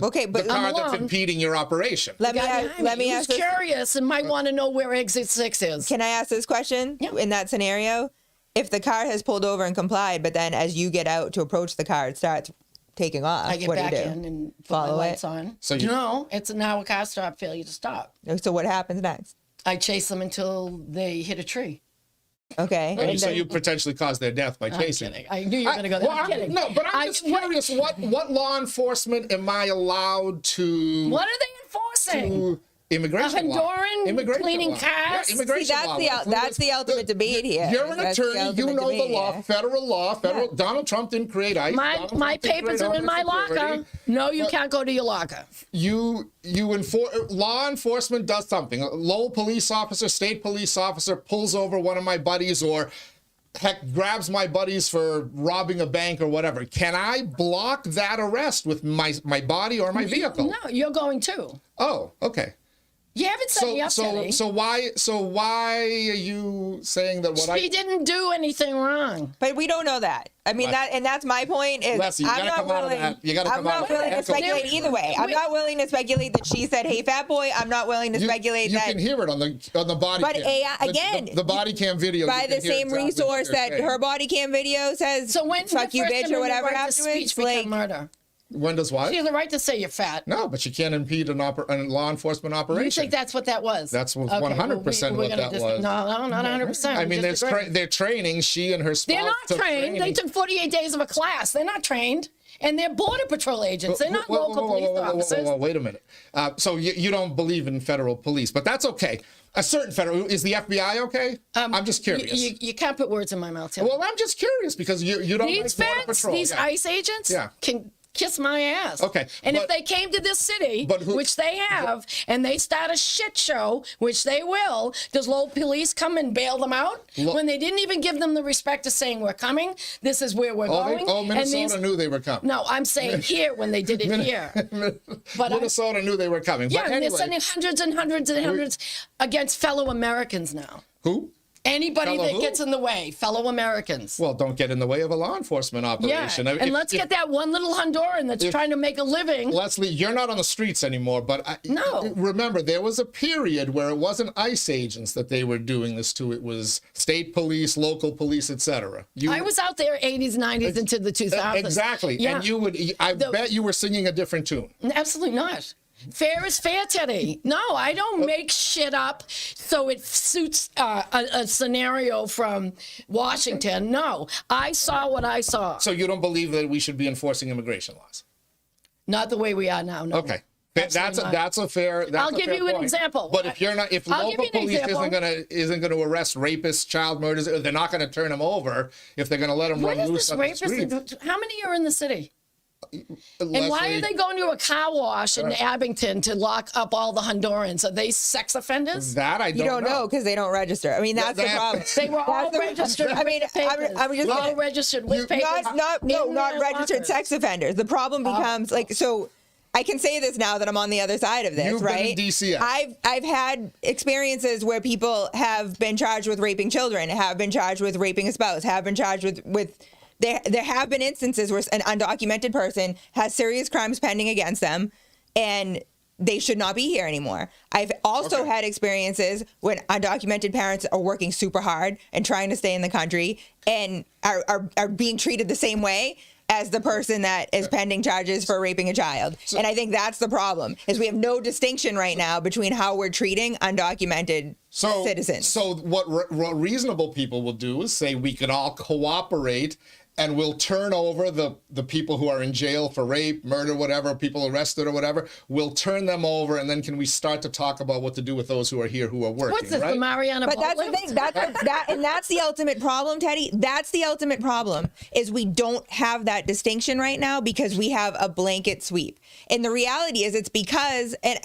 Okay, but the car that's impeding your operation. Let me ask. Who's curious and might want to know where exit 6 is? Can I ask this question? Yeah. In that scenario, if the car has pulled over and complied, but then as you get out to approach the car, it starts taking off. I get what back do you do? in and put Follow my lights it? on. So no, it's now a car stop failure to stop. So what happens next? I chase them until they hit a tree. Okay. And so you potentially caused their death by chasing. I'm kidding. I knew you were going to go there. I'm kidding. No, but I'm just curious. What law enforcement am I allowed to? What are they enforcing? Immigration law. Immigration cleaning cars. Yeah, immigration law. That's the ultimate debate here. You're an attorney. You know the law. Federal law. Donald Trump didn't create ICE. My papers are in my locker. No, you can't go to your locker. Law enforcement does something. A Lowell police officer, state police officer pulls over one of my buddies, or heck, grabs my buddies for robbing a bank or whatever. Can I block that arrest with my body or my vehicle? No, you're going to. Oh, okay. You haven't set me up, Teddy. So why are you saying that She didn't do anything wrong. But we don't know that. I mean, that's my point. Is Leslie, I'm not willing to speculate either way. I'm not willing to speculate that she said, "Hey, fat boy." I'm not willing to speculate that. You can hear it on the body cam. But AI, again, the body cam video. By the same resource that her body cam video says, so when "Fuck you, bitch," or whatever afterwards. Like murder. When does what? She has the right to say you're fat. No, but she can't impede a law enforcement operation. You think that's what that was? That's 100% what that was. No, not 100%. I mean, they're training. She and her spouse. They're not trained. They took 48 days of a class. They're not trained. And they're Border Patrol agents. They're not local police officers. Wait a minute. So you don't believe in federal police, but that's okay. A certain federal, is the FBI okay? I'm just curious. You can't put words in my mouth, Tim. Well, I'm just curious because you don't these like Border Patrol. These ICE agents can kiss my ass. Okay. And if they came to this city, which they have, and they start a shit show, which they will, does Lowell police come and bail them out? When they didn't even give them the respect of saying, we're coming, this is where we're going. Minnesota knew they were coming. No, I'm saying here when they did it here. But Minnesota knew they were coming. Yeah, but and anyway, they're sending hundreds and hundreds and hundreds against fellow Americans now. Who? Anybody that gets in the way, fellow Americans. Well, don't get in the way of a law enforcement operation. Yeah, and let's get that one little Honduran that's trying to make a living. Leslie, you're not on the streets anymore, but remember, there was a period where it wasn't ICE agents that they were doing this to. It was state police, local police, etc. I was out there 80s, 90s, into the 2000s. Exactly. Yeah. And I bet you were singing a different tune. Absolutely not. Fair is fair, Teddy. No, I don't make shit up so it suits a scenario from Washington. No, I saw what I saw. So you don't believe that we should be enforcing immigration laws? Not the way we are now, no. Okay. That's a fair. I'll give you an example. But if local police isn't gonna arrest rapists, child murderers, they're not gonna turn them over if they're gonna let them run loose on the street. How many are in the city? And why are they going to a car wash in Abington to lock up all the Hondurans? Are they sex offenders? That I don't know. You don't know because they don't register. I mean, that's the problem. They were all registered. I mean, I'm just all registered with papers. Not registered sex offenders. The problem becomes so. I can say this now that I'm on the other side of this, You've right? been in DCF. I've had experiences where people have been charged with raping children, have been charged with raping a spouse, have been charged with there have been instances where an undocumented person has serious crimes pending against them, and they should not be here anymore. I've also had experiences when undocumented parents are working super hard and trying to stay in the country and are being treated the same way as the person that is pending charges for raping a child. And I think that's the problem, is we have no distinction right now between how we're treating undocumented citizens. So what reasonable people will do is say we can all cooperate and we'll turn over the people who are in jail for rape, murder, whatever, people arrested or whatever, we'll turn them over, and then can we start to talk about what to do with those who are here who are working, What's this, right? the Mariana But that's the thing. That's the ultimate problem, Teddy. That's the ultimate problem, is we don't have that distinction right now because we have a blanket sweep. And the reality is it's because, and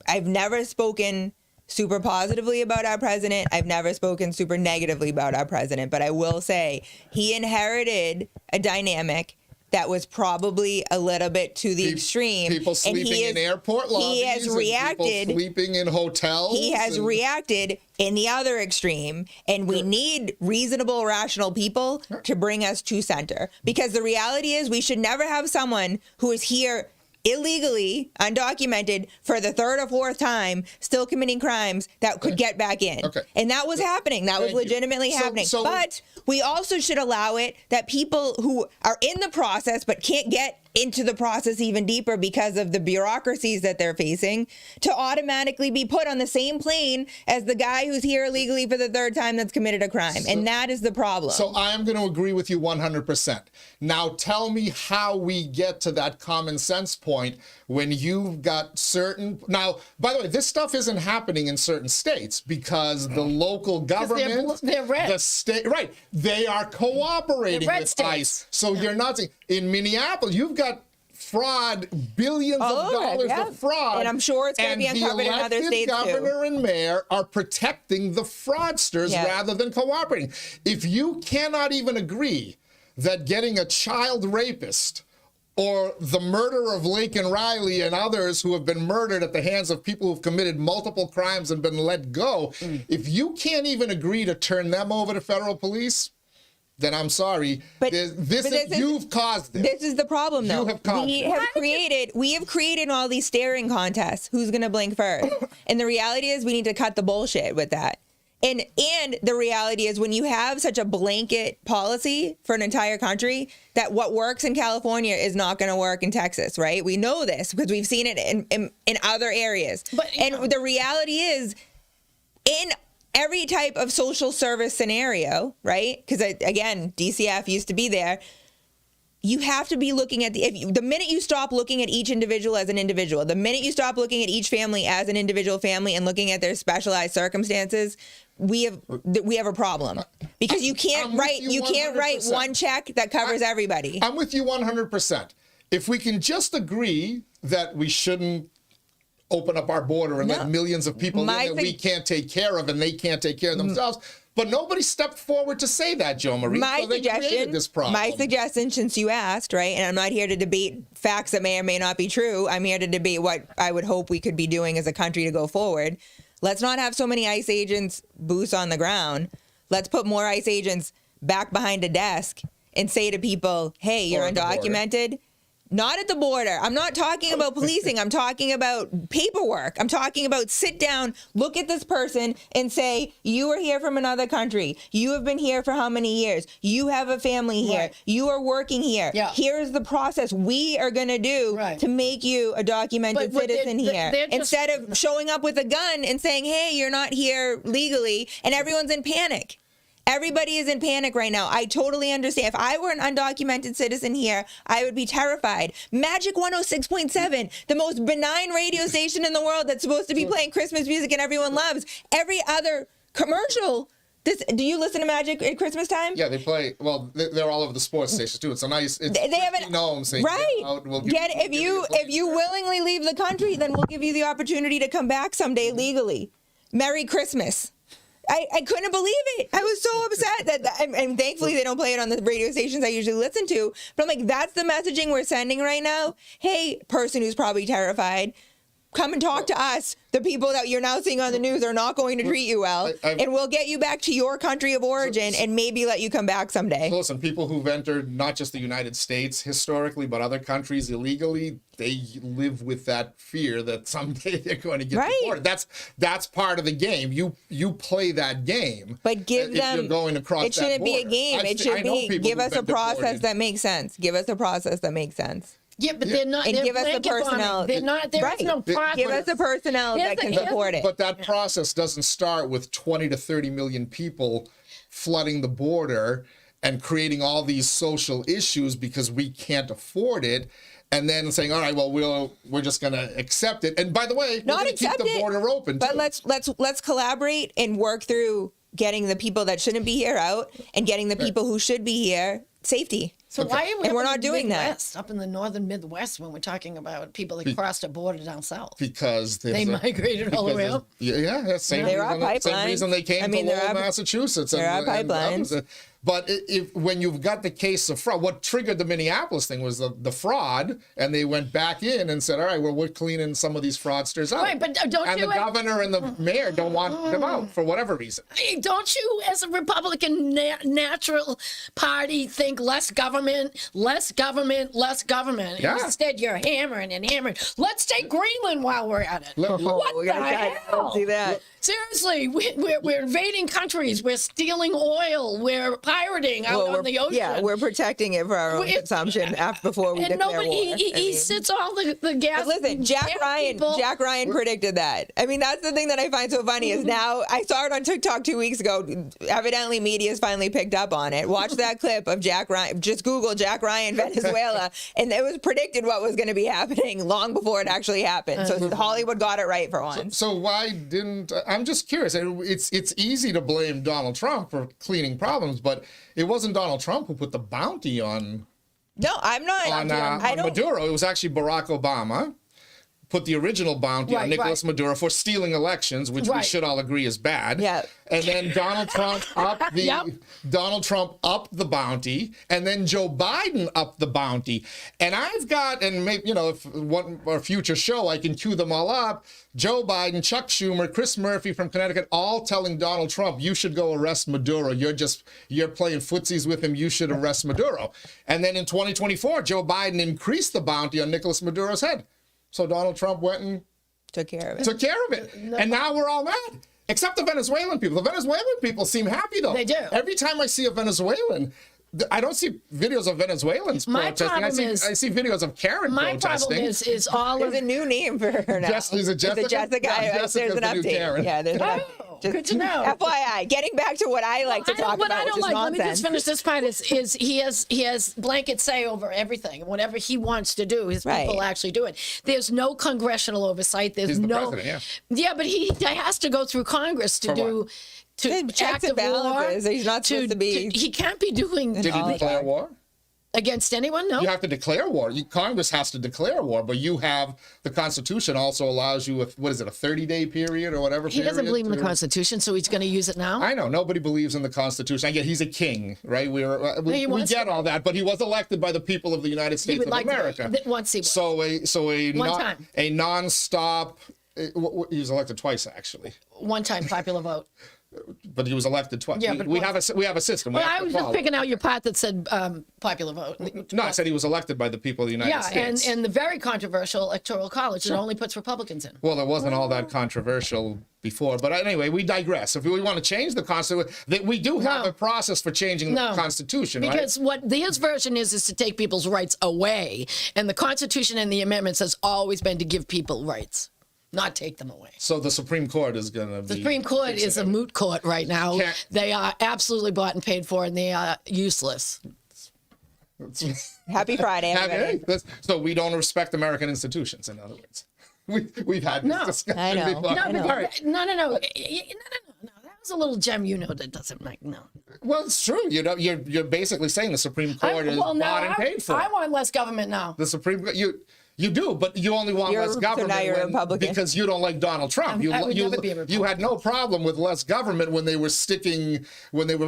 I've never spoken super positively about our president. I've never spoken super negatively about our president, but I will say he inherited a dynamic that was probably a little bit to the extreme. People sleeping in airport lobbies. He has reacted. People sleeping in hotels. He has reacted in the other extreme, and we need reasonable, rational people to bring us to center. Because the reality is we should never have someone who is here illegally, undocumented, for the third or fourth time, still committing crimes that could get back in. And that was happening. That was legitimately happening. But we also should allow it that people who are in the process but can't get into the process even deeper because of the bureaucracies that they're facing, to automatically be put on the same plane as the guy who's here illegally for the third time that's committed a crime. And that is the problem. So I am going to agree with you 100%. Now tell me how we get to that common sense point when you've got certain... Now, by the way, this stuff isn't happening in certain states because the local government... They're red. The state... Right. They are cooperating with states. ICE. So you're not... In Minneapolis, you've got fraud, billions of dollars of fraud. And I'm sure it's going to be uncovered in other states too. And the governor and mayor are protecting the fraudsters rather than cooperating. If you cannot even agree that getting a child rapist or the murder of Laken Riley and others who have been murdered at the hands of people who've committed multiple crimes and been let go, if you can't even agree to turn them over to federal police, then I'm sorry. But you've caused this. This is the problem, though. You have caused we have created all these staring contests. Who's going to blink first? And the reality is we need to cut the bullshit with that. And the reality is when you have such a blanket policy for an entire country, that what works in California is not going to work in Texas, right? We know this because we've seen it in other areas. And the reality is, in every type of social service scenario, right? Because again, DCF used to be there. You have to be looking at the minute you stop looking at each individual as an individual, the minute you stop looking at each family as an individual family and looking at their specialized circumstances, we have a problem, because you can't write one check that covers everybody. I'm with you 100%. If we can just agree that we shouldn't open up our border and let millions of people in that we can't take care of and they can't take care of themselves. But nobody stepped forward to say that, JoMarie. My suggestion, since you asked, right, and I'm not here to debate facts that may or may not be true, I'm here to debate what I would hope we could be doing as a country to go forward. Let's not have so many ICE agents boots on the ground. Let's put more ICE agents back behind a desk and say to people, hey, you're undocumented. Not at the border. I'm not talking about policing. I'm talking about paperwork. I'm talking about sit down, look at this person and say, you are here from another country. You have been here for how many years? You have a family here. Right. You are working here. Yeah. Here's the process we are going to do to make you a documented citizen here. Instead of showing up with a gun and saying, hey, you're not here legally, and everyone's in panic. Everybody is in panic right now. I totally understand. If I were an undocumented citizen here, I would be terrified. Magic 106.7, the most benign radio station in the world that's supposed to be playing Christmas music and everyone loves. Every other commercial. Do you listen to Magic at Christmas time? Yeah, they play. Well, they're all over the sports stations too. It's a nice. It's they have an right. If you willingly leave the country, then we'll give you the opportunity to come back someday legally. Merry Christmas. I couldn't believe it. I was so upset and thankfully they don't play it on the radio stations I usually listen to. But I'm like, that's the messaging we're sending right now. Hey, person who's probably terrified, come and talk to us. The people that you're now seeing on the news are not going to treat you well, and we'll get you back to your country of origin and maybe let you come back someday. Listen, people who've entered not just the United States historically, but other countries illegally, they live with that fear that someday they're going to get deported. That's part of the game. You play that game. But give them. If you're going across it shouldn't be a game. It should be give us a process that makes sense. Give us a process that makes sense. Yeah, but they're not. And they're give us the personnel. They're not. There is no process. Give us the personnel that can support it. But that process doesn't start with 20 to 30 million people flooding the border and creating all these social issues because we can't afford it, and then saying, all right, well, we're just going to accept it. And by the way, we're going to keep the border open. But too. let's collaborate and work through getting the people that shouldn't be here out and getting the people who should be here safety. So why are we? And we're not doing that up in the northern Midwest when we're talking about people that crossed the border down south? Because they migrated all the way up. Yeah, same reason they came to Lowell, Massachusetts. There are pipelines. But when you've got the case of fraud, what triggered the Minneapolis thing was the fraud, and they went back in and said, all right, well, we're cleaning some of these fraudsters out. Right, but the governor and the mayor don't want them out for whatever reason. Don't you, as a Republican natural party, think less government, less government, less government? Yeah. Instead, you're hammering and hammering. Let's take Greenland while we're at it. What the hell? Do that. Seriously, we're invading countries. We're stealing oil. We're pirating out on the ocean. Yeah, we're protecting it for our own consumption before we declare war. He sits all the gas. But listen, Jack Ryan predicted that. I mean, that's the thing that I find so funny is now I saw it on TikTok 2 weeks ago. Evidently, media's finally picked up on it. Watch that clip of Jack Ryan. Just Google Jack Ryan Venezuela, and it was predicted what was going to be happening long before it actually happened. So Hollywood got it right for once. So why didn't? I'm just curious. It's easy to blame Donald Trump for cleaning problems, but it wasn't Donald Trump who put the bounty on. No, I'm not. On Maduro. It was actually Barack Obama put the original bounty on Nicolas Maduro for stealing elections, which we should all agree is bad. Yeah. And then Donald Trump upped the bounty, and then Joe Biden upped the bounty. And I've got, and maybe, if one or future show I can cue them all up. Joe Biden, Chuck Schumer, Chris Murphy from Connecticut, all telling Donald Trump, you should go arrest Maduro. You're playing footsies with him. You should arrest Maduro. And then in 2024, Joe Biden increased the bounty on Nicolas Maduro's head. So Donald Trump went and took care of it. No. And now we're all mad. Except the Venezuelan people. The Venezuelan people seem happy, though. They do. Every time I see a Venezuelan, I don't see videos of Venezuelans protesting. I see videos of Karen protesting. My problem is all There's a new name for her now. Is it Jessica? It's Jessica. Yeah, there's an update. Yeah, there's an update. Good to know. FYI, getting back to what I like to talk about, what I don't like. Nonsense. Let me just finish this part. Is he has blanket say over everything. Whatever he wants to do, his people actually do it. There's no congressional oversight. There's no. President, yeah, but he has to go through Congress to do. To checks and balances. He's not supposed to be. He can't be doing. Did he declare war? Against anyone? No. You have to declare war. Congress has to declare war, but you have the Constitution also allows you a 30-day period or whatever. He doesn't believe in the Constitution, so he's going to use it now. I know nobody believes in the Constitution. I get he's a king, right? We get all that, but he was elected by the people of the United States of America. Once he was. So a nonstop. He was elected twice actually. One time popular vote. But he was elected twice. Yeah, we have a system. Well, I was just picking out your part that said popular vote. No, I said he was elected by the people of the United States. Yeah, and the very controversial Electoral College that only puts Republicans in. Well, it wasn't all that controversial before. But anyway, we digress. If we want to change the Constitution, we do have a process for changing the Constitution, right? Because what his version is to take people's rights away. And the Constitution and the amendments has always been to give people rights. not take them away. So the Supreme Court is going to be... The Supreme Court is a moot court right now. They are absolutely bought and paid for, and they are useless. Happy Friday, everybody. So we don't respect American institutions, in other words. We've had this discussion I know. before. No. That was a little gem, that doesn't make no. Well, it's true. You're basically saying the Supreme Court is bought and paid for. I want less government now. The Supreme Court, you do, but you only want less government now you're a Republican. because you don't like Donald Trump. You had no problem with less government when they were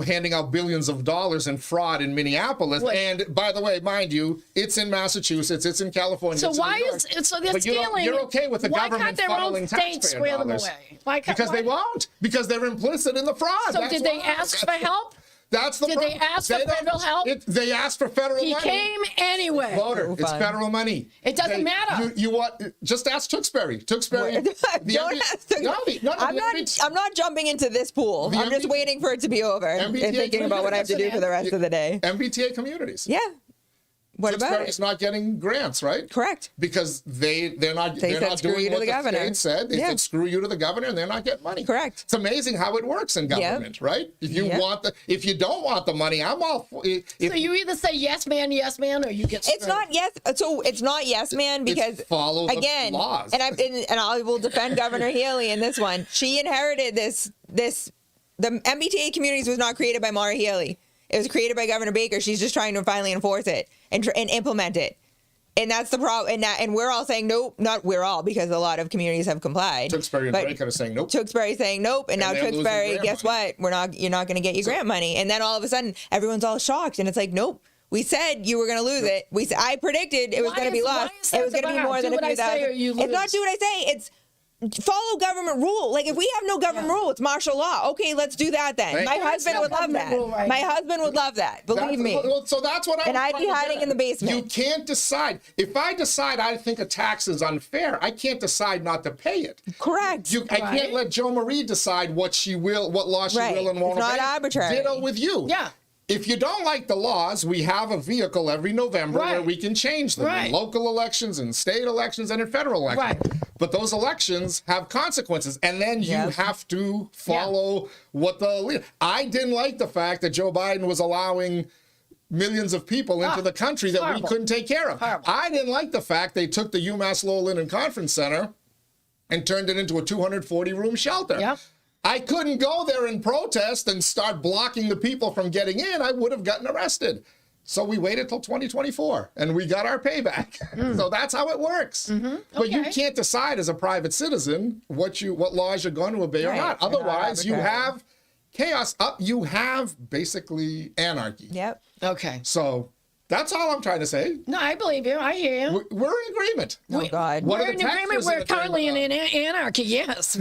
handing out billions of dollars in fraud in Minneapolis. What? And by the way, mind you, it's in Massachusetts, it's in California. So it's why in New York, they're stealing? You're okay with the government funneling taxpayer dollars? Because they won't. Because they're implicit in the fraud. So did they ask for help? That's the problem. Did they ask for federal help? They asked for federal money. He came anyway. Voter, it's federal money. It doesn't matter. You want? Just ask Tewksbury. I'm not jumping into this pool. I'm just waiting for it to be over and thinking about what I have to do for the rest of the day. MBTA communities. Yeah. What about it? It's not getting grants, right? Correct. Because they're not doing what the state said. They said screw you to the governor, and they're not getting money. Correct. It's amazing how it works in government, right? If you don't want the money, I'm all for it. So you either say yes, man, or you get. It's not yes. So it's not yes, man, because follow the laws. And I will defend Governor Healy in this one. She inherited this. The MBTA communities was not created by Maura Healey. It was created by Governor Baker. She's just trying to finally enforce it and implement it. And that's the problem. And we're all saying nope. Not we're all, because a lot of communities have complied. Tewksbury and Drake are saying nope. Tewksbury saying nope. And now Tewksbury, guess what? You're not going to get your grant money. And then all of a sudden, everyone's all shocked. And it's like, nope. We said you were going to lose it. I predicted it was going to be lost. It was going to be more than a few thousand. It's not do what I say. It's follow government rule. Like, if we have no government rule, it's martial law. Okay, let's do that then. Right. My husband would love that. My husband would love that. Believe me. So that's what And I'd be hiding in the basement. You can't decide. If I decide I think a tax is unfair, I can't decide not to pay it. Correct. I can't let JoMarie decide what law she will and won't obey. It's not arbitrary. Ditto with you. Yeah. If you don't like the laws, we have a vehicle every November where we can change them in local elections and state elections and in federal elections. Right. But those elections have consequences, and then you have to follow what the leader. I didn't like the fact that Joe Biden was allowing millions of people into the country that we couldn't take care of. Horrible. I didn't like the fact they took the UMass Lowell Linen Conference Center and turned it into a 240-room shelter. Yep. I couldn't go there and protest and start blocking the people from getting in. I would have gotten arrested. So we waited till 2024 and we got our payback. So that's how it works. But you can't decide as a private citizen what laws you're going to obey or not. Otherwise, you have chaos. You have basically anarchy. Yep. Okay. So that's all I'm trying to say. No, I believe you. I hear you. We're in agreement. Oh, God. We're in agreement. We're currently in anarchy. Yes.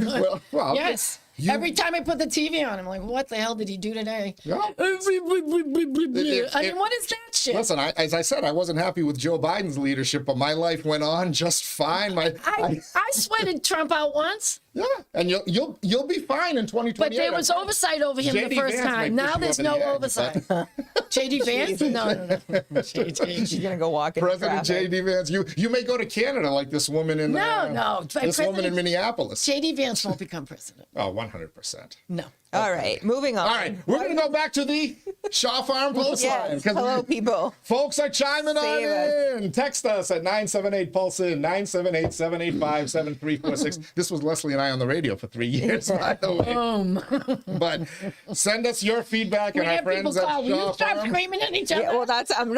Well, yes. Every time I put the TV on, I'm like, what the hell did he do today? Yeah. I mean, what is that shit? Listen, as I said, I wasn't happy with Joe Biden's leadership, but my life went on just fine. I sweated Trump out once. Yeah, and you'll be fine in 2028. But there was oversight over him the first time. Now there's no oversight. J.D. Vance? No. She's gonna go walk in President J.D. Vance. You may go to Canada like this woman in this woman in Minneapolis. J.D. Vance won't become president. Oh, 100%. No. All right, moving on. All right, we're going to go back to the Shaw Farm Pulse line. Hello, people. Folks are chiming in. Text us at 978-PULSE-IN, 978-785-7346. This was Leslie and I on the radio for 3 years, by the way. But send us your feedback and our friends at Shaw You start Farm. screaming at each other. Yeah, well, I'm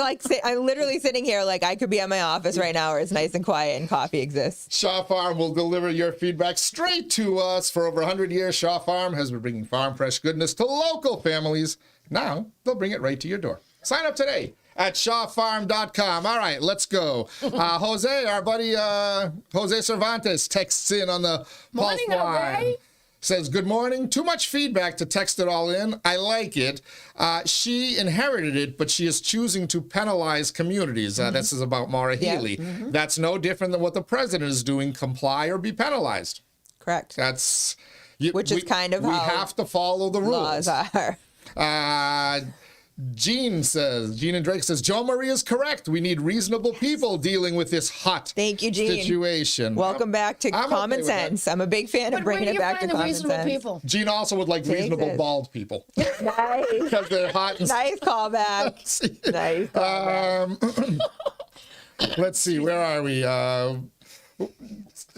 literally sitting here like I could be at my office right now where it's nice and quiet and coffee exists. Shaw Farm will deliver your feedback straight to us. For over 100 years, Shaw Farm has been bringing farm fresh goodness to local families. Now they'll bring it right to your door. Sign up today at shawfarm.com. All right, let's go. Jose, our buddy Jose Cervantes texts in on the Pulse line. Says, good morning. Too much feedback to text it all in. I like it. She inherited it, but she is choosing to penalize communities. This is about Maura Healey. That's no different than what the president is doing. Comply or be penalized. Correct. That's... Which is kind of we how have to follow the rules. Laws are. Gene and Drake says, JoMarie is correct. We need reasonable people dealing with this hot Thank you, Gene. situation. Welcome back to I'm common okay with sense. I'm a big fan of bringing it back to common sense. People? Gene also would like reasonable bald people. Nice. Because they're hot and Nice callback. Nice callback. Let's see, where are we?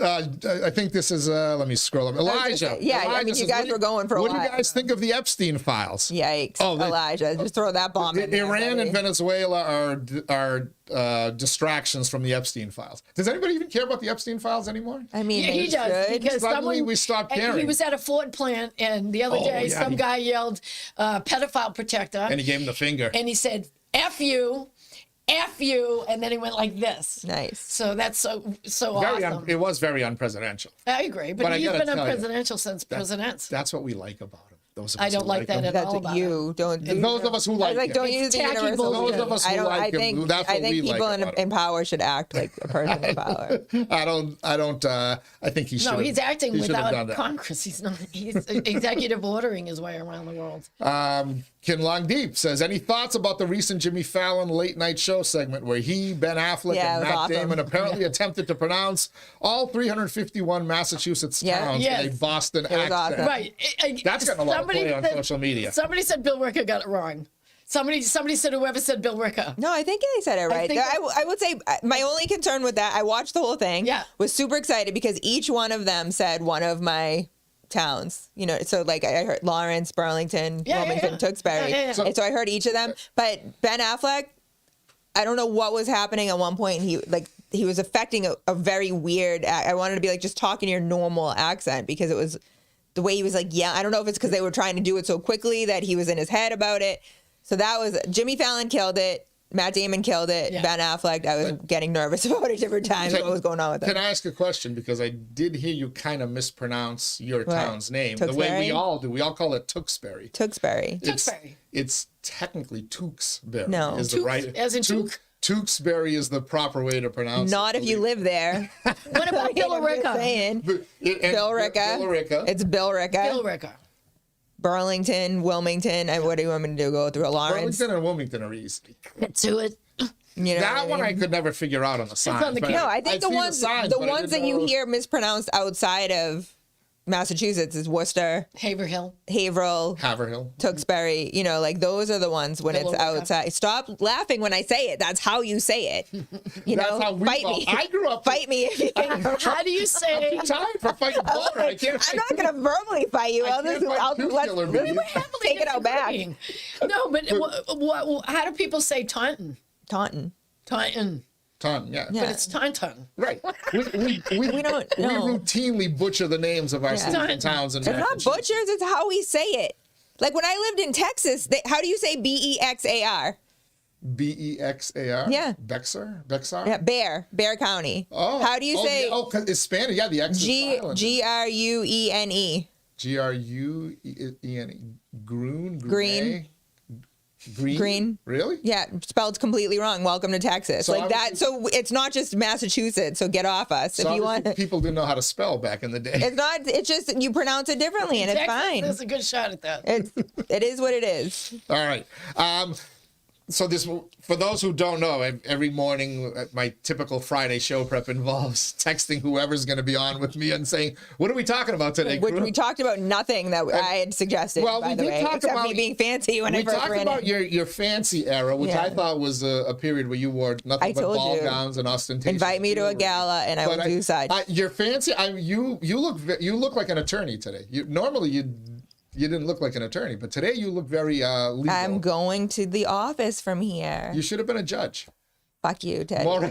I think this is, let me scroll up. Elijah. Yeah, Elijah I mean, you says, guys were going for a while. What do you guys think of the Epstein files? Yikes. Oh, Elijah, just throw that bomb in there, Iran buddy. and Venezuela are distractions from the Epstein files. Does anybody even care about the Epstein files anymore? I mean, Yeah, he does, should. because Suddenly we stopped caring. He was at a Ford plant, and the other day some guy yelled, pedophile protector. And he gave him the finger. And he said, F you, and then he went like this. Nice. So that's so awesome. It was very unpresidential. I agree, but I he's gotta been tell you, unpresidential since presidents. That's what we like about him. Those of I us don't who like that at That's all what about you him. don't do. And those of us who like him. Don't It's use the tacky universal. bullshit. Those of us who I like him, think, that's what we people like about in power should act like a person in power. I think he should. No, he's acting done without that. Congress. He's not. He's executive ordering his way around the world. 𝐃𝐚𝐢𝐥𝐲 says, any thoughts about the recent Jimmy Fallon late night show segment where he, Ben Affleck, Yeah, and it was Matt awesome. Damon apparently attempted to pronounce all 351 Massachusetts towns in a Boston It was accent? awesome. Right. That's getting a lot of play on social media. Somebody said Bill Ricker got it wrong. Somebody said whoever said Bill Ricker. No, I think they said it right. think I would say my only concern with that, I watched the whole thing. Yeah. Was super excited because each one of them said one of my towns. You know, so like I heard Lawrence, Burlington, Wilmington, Tewksbury. Yeah. And so I heard each of them. But Ben Affleck, I don't know what was happening at one point. He was affecting a very weird. I wanted to be like just talking your normal accent because it was the way he was like, yeah. I don't know if it's because they were trying to do it so quickly that he was in his head about it. So that was Jimmy Fallon killed it. Matt Damon killed it. Yeah. Ben Affleck, I was getting nervous about it different times. What was going on with it? Can I ask a question? Because I did hear you kind of mispronounce your town's name. The way we Tewksbury? all do. We all call it Tewksbury. Tewksbury. Tewksbury. It's technically Tewksbury. No. Is the right, As in Took? Tewksbury is the proper way to pronounce it. Not if you live there. What about Bill I'm just Ricker? saying. Bill Ricker. Bill Ricker. It's Bill Ricker. Bill Ricker. Burlington, Wilmington. What do you want me to do? Go through Lawrence? Burlington and Wilmington are easy. Get to it. You know That what one I I mean? could never figure out on the signs. on the but camera. No, I think I'd the seen ones signs, the but I ones didn't that you know- hear mispronounced outside of Massachusetts is Worcester, Haverhill. Haverhill, Haverhill. Tewksbury. You know, like those are the ones when Bill it's Ricker. outside. Stop laughing when I say it. That's how you say it. You That's know, how we fight call- me. I grew up- Fight me if you can. How do you say? Time for fighting water. I can't. I'm not gonna verbally fight you. I can't fight two killer bees. take it out back. No, but how do people say Taunton? Taunton. Taunton. Ton, yeah. Yeah. But it's Taunton. Right. We don't we know. routinely butcher the names of our cities and towns and It's not butchers. It's how we say it. Like when I lived in Texas, how do you say Bexar? Bexar. Yeah. Bexar. Yeah, Bear County. Oh. How do you say? Oh, because it's Spanish. Yeah, the X is silent. Gruene. Gruene. Green. Green. Really? Yeah, spelled completely wrong. Welcome to Texas. So like that. So it's not just Massachusetts. So get off us So if you obviously want. people didn't know how to spell back in the day. It's not. It's just you pronounce it differently, and it's fine. That's a good shot at that. It is what it is. All right. So this, for those who don't know, every morning my typical Friday show prep involves texting whoever's going to be on with me and saying, "What are we talking about today?" Which crew?" we talked about nothing that I had suggested. Well, by we the did way, talk except about me being fancy when I We first talked ran about in. your fancy era, which Yeah. I thought was a period where you wore nothing I but told ball you. gowns and ostentatious. Invite me to a jewelry. gala, and I But will do such. Your fancy. You look like an attorney today. Normally you didn't look like an attorney, but today you look very legal. I'm going to the office from here. You should have been a judge. Fuck you, Ted. Maura,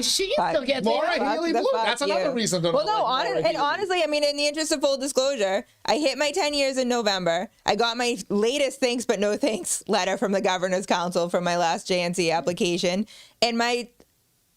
She Fuck. still gets Maura there. Healy the Blue. fuck That's you. another reason to Well, not no, like Maura Healy. honestly, I mean, in the interest of full disclosure, I hit my 10 years in November. I got my latest thanks but no thanks letter from the Governor's Council from my last JNC application. And my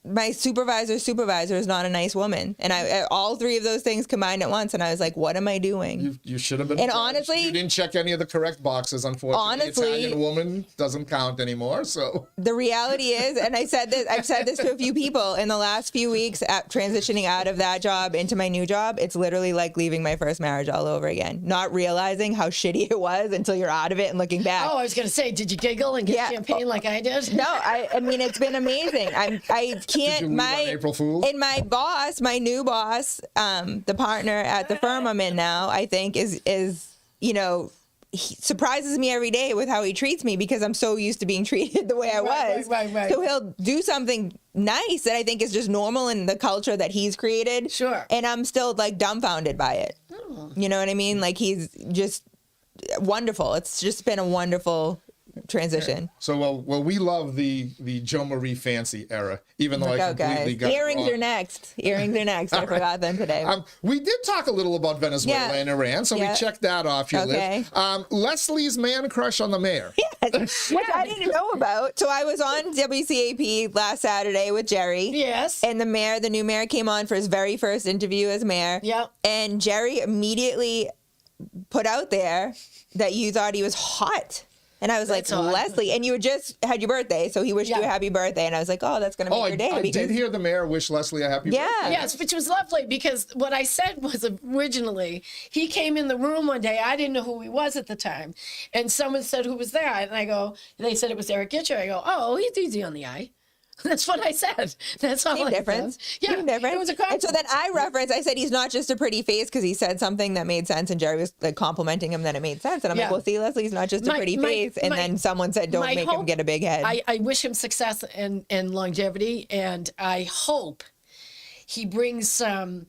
my supervisor is not a nice woman, and I all three of those things combined at once, and I was like, what am I doing? You should have been. And judged. honestly, you didn't check any of the correct boxes. Unfortunately, honestly, Italian woman doesn't count anymore. So the reality is, and I've said this to a few people in the last few weeks, at transitioning out of that job into my new job, it's literally like leaving my first marriage all over again. Not realizing how shitty it was until you're out of it and looking back. Oh, I was gonna say, did you giggle and get champagne like I did? No, I mean, it's been amazing. I can't. April Fool's? And my boss, my new boss, the partner at the firm I'm in now, I think is he surprises me every day with how he treats me, because I'm so used to being treated the way I was. Right. So he'll do something nice that I think is just normal in the culture that he's created. Sure. And I'm still like dumbfounded by it. Oh. You know what I mean? Like, he's just wonderful. It's just been a wonderful transition. So well, we love the JoMarie fancy era, even though I completely got earrings are next. Earrings are next. I forgot them today. We did talk a little about Venezuela and Iran, so we checked that off your list. Leslie's man crush on the mayor. Yes, which I didn't know about. So I was on WCAP last Saturday with Jerry. Yes. And the new mayor came on for his very first interview as mayor. Yep. And Jerry immediately put out there that you thought he was hot. And I was like, Leslie, and you had just had your birthday, so he wished you a happy birthday. And I was like, oh, that's going to make your day. I did hear the mayor wish Leslie a happy birthday. Yes, which was lovely, because what I said was, originally, he came in the room one day. I didn't know who he was at the time. And someone said, who was there? And they said it was 𝐿𝐼𝐥𝐲. I go, oh, he's easy on the eye. That's what I said. That's all. Same difference. Yeah, Same difference. It was a compliment. And so then I said he's not just a pretty face, because he said something that made sense, and Jerry was like complimenting him that it made sense. And I'm like, well, see, Leslie's not just a pretty face. And then someone said, don't make him get a big head. I wish him success and longevity, and I hope he brings some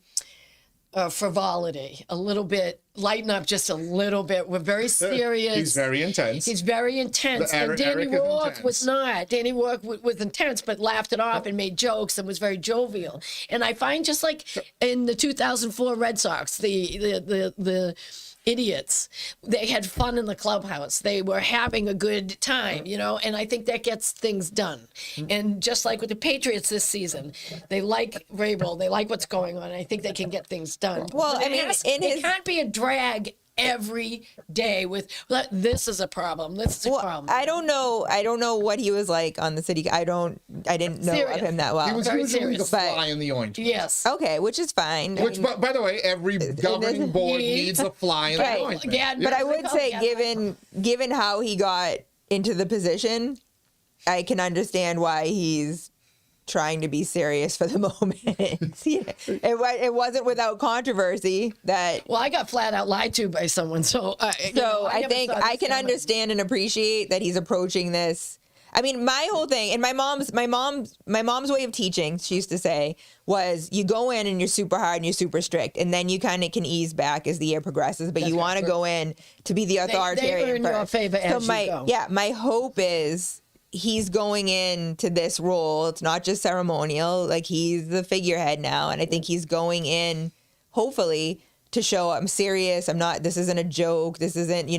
frivolity, a little bit, lighten up just a little bit. We're very serious. He's very intense. He's very intense. And Danny Rourke was not. Danny Rourke was intense, but laughed it off and made jokes and was very jovial. And I find, just like in the 2004 Red Sox, the idiots, they had fun in the clubhouse. They were having a good time, and I think that gets things done. And just like with the Patriots this season, they like Vrabel, they like what's going on. I think they can get things done. Well, I mean, it can't be a drag every day with this is a problem. This is a problem. I don't know what he was like on the city. I didn't know of him that well. He was usually the fly in the orange. Yes. Okay, which is fine. Which, by the way, every governing board needs a fly in the ointment. But I would say, given how he got into the position, I can understand why he's trying to be serious for the moment. It wasn't without controversy that. Well, I got flat out lied to by someone, so I think I can understand and appreciate that he's approaching this. I mean, my whole thing, and my mom's way of teaching, she used to say, was you go in and you're super hard and you're super strict, and then you kind of can ease back as the year progresses. But you want to go in to be the authoritarian. They earn your favor as you go. Yeah, my hope is he's going into this role. It's not just ceremonial. Like, he's the figurehead now. And I think he's going in, hopefully, to show I'm serious. This isn't a joke. This isn't,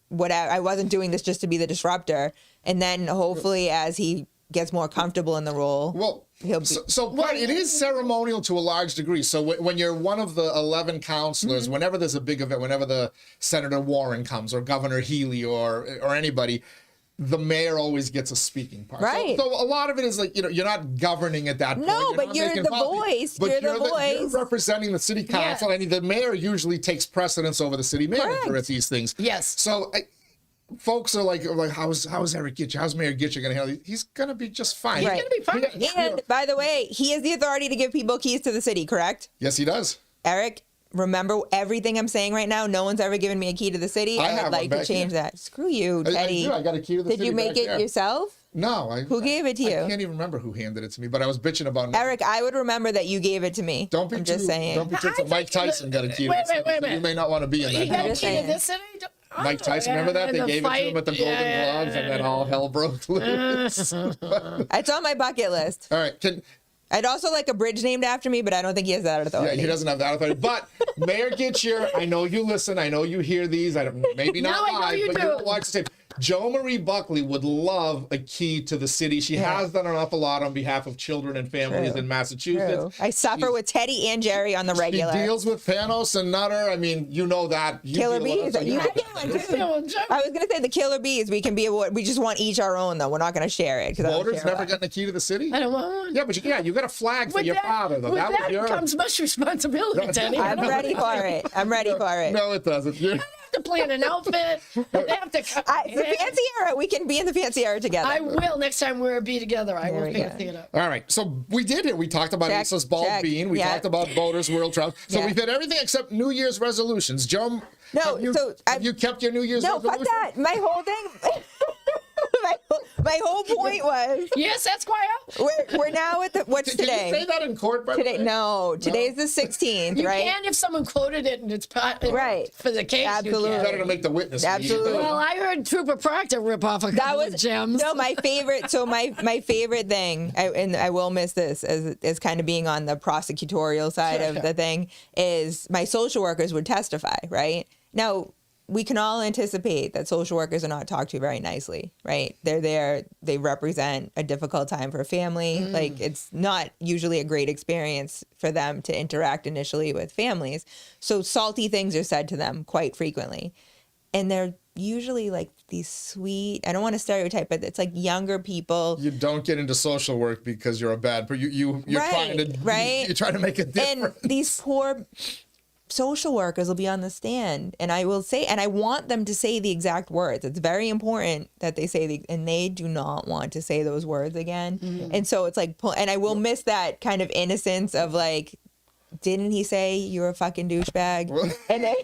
whatever. I wasn't doing this just to be the disruptor. And then hopefully as he gets more comfortable in the role, he'll be. But it is ceremonial to a large degree. So when you're one of the 11 counselors, whenever there's a big event, whenever the Senator Warren comes or Governor Healy or anybody, the mayor always gets a speaking part. Right. So a lot of it is like, you're not governing at that point. No, but you're the voice. But you're the voice. You're representing the city council, and the mayor usually takes precedence over the city manager at these things. Yes. So folks are like, how's 𝐿𝐼𝐥𝐲? How's Mayor 𝐿𝐼𝐥𝐲 going to handle it? He's going to be just fine. He's going to be fine. And by the way, he has the authority to give people keys to the city, correct? Yes, he does. Eric, remember everything I'm saying right now? No one's ever given me a key to the city. I would like to change that. Screw you, Teddy. I got a key to the city. Did you make it yourself? No. Who gave it to you? I can't even remember who handed it to me, but I was bitching about it. Eric, I would remember that you gave it to me. I'm just saying. Don't be too. Mike Tyson got a key to the city. Wait a minute. You may not want to be in that. He got a key to this city? Mike Tyson, remember that? They gave it to him at the Golden Gloves, and then all hell broke loose. It's on my bucket list. All right. I'd also like a bridge named after me, but I don't think he has that authority. Yeah, he doesn't have that authority. But Mayor 𝐿𝐼𝐥𝐲, I know you listen. I know you hear these. Maybe not live, but you watch the tape. JoMarie Buckley would love a key to the city. She has done an awful lot on behalf of children and families in Massachusetts. I suffer with Teddy and Jerry on the regular. She deals with Panos and Nutter. I mean, you know that. Killer bees. I was going to say the killer bees. We can be. We just want each our own, though. We're not going to share it. Voters never gotten a key to the city. I don't want one. Yeah, but you got a flag for your father, though. That comes much responsibility, Teddy. I'm ready for it. I'm ready for it. No, it doesn't. To plan an outfit. They have to come. The fancy era. We can be in the fancy era together. I will. Next time we're be together, I will fancy it up. All right. So we did it. We talked about Asa's bald bean. We talked about Bodor's world travel. So we've hit everything except New Year's resolutions. Joe, have you kept your New Year's resolution? No, fuck that. My whole thing. My whole point was. Yes, that's quiet. We're now at the. What's today? Did you say that in court, by the way? No, today's the 16th, right? You can if someone quoted it and it's right for the case. Absolutely. You better to make the witness. Absolutely. Well, I heard Trooper Proctor rip off a couple of gems. No, my favorite. So my favorite thing, and I will miss this as kind of being on the prosecutorial side of the thing, is my social workers would testify. Right now. We can all anticipate that social workers are not talked to very nicely, right? They're there, they represent a difficult time for a family. Like, it's not usually a great experience for them to interact initially with families. So salty things are said to them quite frequently. And they're usually like these sweet, I don't want to stereotype, but it's like younger people. You don't get into social work because you're a bad, but you're trying to, you're trying to make a difference. And these poor social workers will be on the stand, and I will say, and I want them to say the exact words. It's very important that they say and they do not want to say those words again. And so it's like, and I will miss that kind of innocence of like, didn't he say you're a fucking douchebag? And they.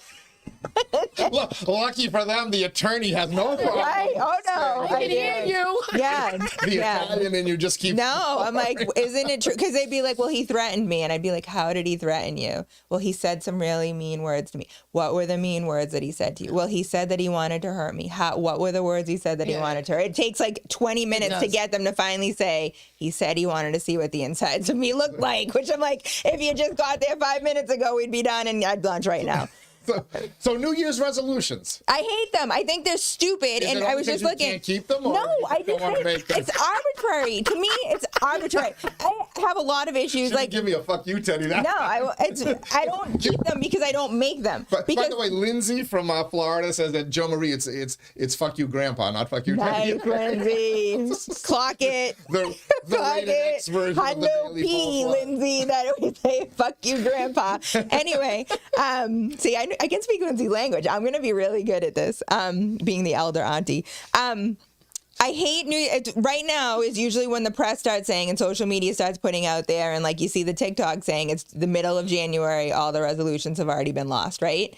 Lucky for them, the attorney has no problem. Right? Oh no, I can hear you. Yeah, the Italian, and you just keep. No, I'm like, isn't it true? Because they'd be like, well, he threatened me, and I'd be like, how did he threaten you? Well, he said some really mean words to me. What were the mean words that he said to you? Well, he said that he wanted to hurt me. What were the words he said that he wanted to hurt? It takes like 20 minutes to get them to finally say he said he wanted to see what the insides of me looked like. Which I'm like, if you just got there 5 minutes ago, we'd be done and I'd lunch right now. So New Year's resolutions. I hate them. I think they're stupid. And I was just looking. You can't keep them? Or no, I just think it's arbitrary. To me, it's arbitrary. I have a lot of issues. Like, give me a fuck you, Teddy. No, I don't keep them because I don't make them. By the way, Lindsay from Florida says that JoMarie, it's fuck you, Grandpa, not fuck you, Teddy. Nice, Lindsay. Clock it. The rated X version of the Daily P, Lindsay, that we say fuck you, Grandpa. Anyway, see, I can speak Lindsay language. I'm going to be really good at this, being the elder auntie. I hate right now is usually when the press starts saying and social media starts putting out there, and like you see the TikTok saying it's the middle of January, all the resolutions have already been lost, right?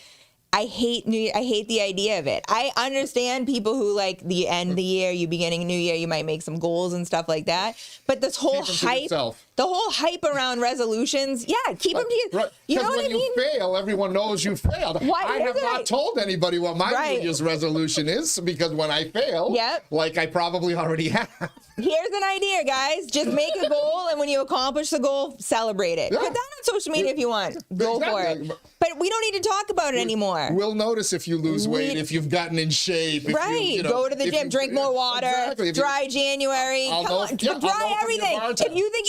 I hate the idea of it. I understand people who like the end of the year, you beginning a new year, you might make some goals and stuff like that. But this whole hype, the whole hype around resolutions, keep them to you. Right. You know what I mean? When you fail, everyone knows you failed. I have not told anybody what my New Year's resolution is because when I fail, like I probably already have. Here's an idea, guys. Just make a goal, and when you accomplish the goal, celebrate it. Put that on social media if you want. Go for it. But we don't need to talk about it anymore. We'll notice if you lose weight, if you've gotten in shape. If go to the gym, drink more water. Dry January. Come on, dry everything. If you think